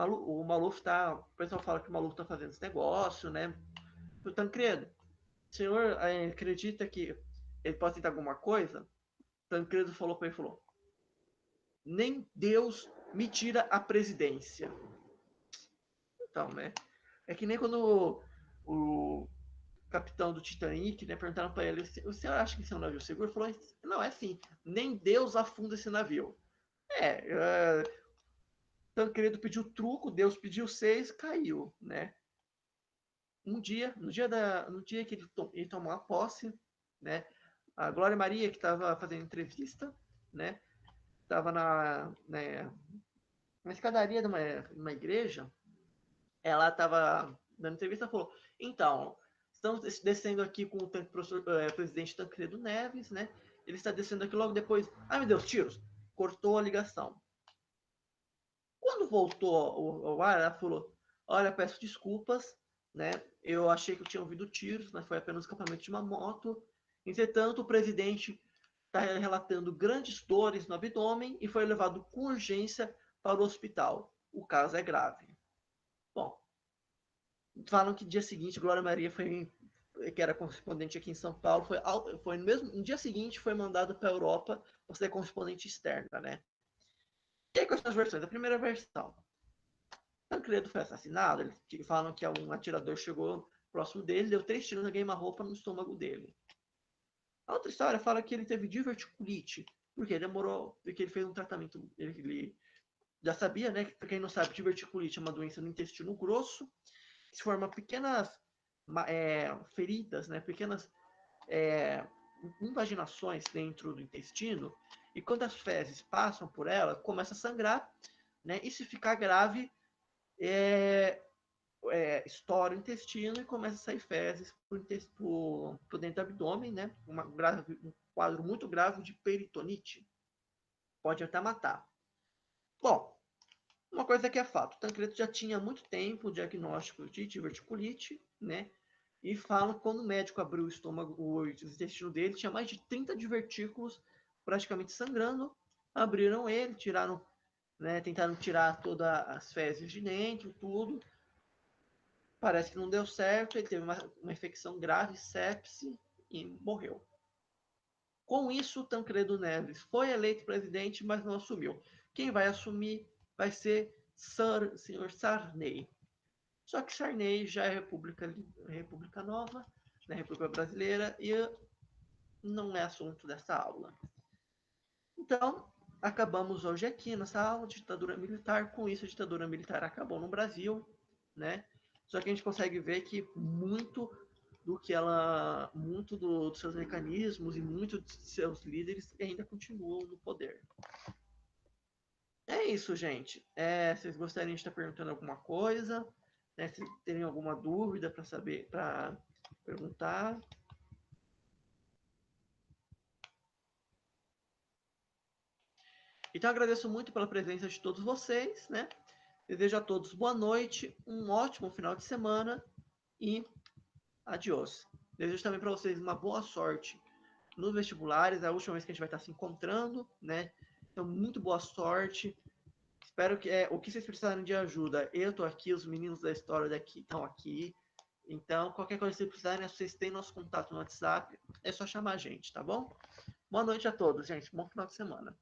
o Maluf tá. O pessoal fala que o Maluf tá fazendo esse negócio, né? O Tancredo, o senhor acredita que ele pode tentar alguma coisa? O Tancredo falou para ele: falou, nem Deus me tira a presidência. Então, né? É que nem quando o capitão do Titanic, né, perguntaram para ele: o senhor acha que esse é um navio seguro? Ele falou: não, é assim, nem Deus afunda esse navio. É, Tancredo pediu truco, Deus pediu 6, caiu, né? No dia que ele tomou a posse, né? A Glória Maria, que estava fazendo entrevista, né? Estava na escadaria de uma igreja, ela estava dando entrevista e falou: então, estamos descendo aqui com o presidente Tancredo Neves, né? Ele está descendo aqui logo depois. Ai, meu Deus, tiros! Cortou a ligação. Quando voltou ao ar, ela falou: olha, peço desculpas, né? Eu achei que eu tinha ouvido tiros, mas foi apenas o escapamento de uma moto. Entretanto, o presidente está relatando grandes dores no abdômen e foi levado com urgência para o hospital. O caso é grave. Bom, falam que no dia seguinte, Glória Maria foi, que era correspondente aqui em São Paulo, foi no dia seguinte foi mandado para a Europa para ser correspondente externa, né? E aí, com essas versões, a primeira versão, Tancredo foi assassinado, eles falam que um atirador chegou próximo dele, deu 3 tiros na queima-roupa no estômago dele. A outra história fala que ele teve diverticulite, porque ele fez um tratamento, ele já sabia, né, que pra quem não sabe, diverticulite é uma doença no intestino grosso, que se forma pequenas feridas, né, pequenas invaginações dentro do intestino, e quando as fezes passam por ela, começa a sangrar, né, e se ficar grave, estoura o intestino e começa a sair fezes por dentro do abdômen, né? Um quadro muito grave de peritonite. Pode até matar. Bom, uma coisa que é fato, o Tancredo já tinha há muito tempo o diagnóstico de diverticulite, né? E falam que quando o médico abriu o estômago, o intestino dele, tinha mais de 30 divertículos praticamente sangrando. Abriram ele, tiraram, né, tentaram tirar todas as fezes de dentro, tudo. Parece que não deu certo, ele teve uma infecção grave, sepse, e morreu. Com isso, Tancredo Neves foi eleito presidente, mas não assumiu. Quem vai assumir vai ser senhor Sarney. Só que Sarney já é República Nova, né, República Brasileira, e não é assunto dessa aula. Então, acabamos hoje aqui nessa aula de ditadura militar. Com isso, a ditadura militar acabou no Brasil, né? Só que a gente consegue ver que muito dos seus mecanismos e muito de seus líderes ainda continuam no poder. É isso, gente. Vocês gostariam de estar perguntando alguma coisa? Né? Se terem alguma dúvida para perguntar. Então, agradeço muito pela presença de todos vocês, né? Desejo a todos boa noite, um ótimo final de semana e adiós. Desejo também para vocês uma boa sorte nos vestibulares, é a última vez que a gente vai estar se encontrando, né? Então, muito boa sorte. Espero que o que vocês precisarem de ajuda, eu estou aqui, os meninos da história daqui estão aqui. Então, qualquer coisa que vocês precisarem, vocês têm nosso contato no WhatsApp, é só chamar a gente, tá bom? Boa noite a todos, gente. Bom final de semana.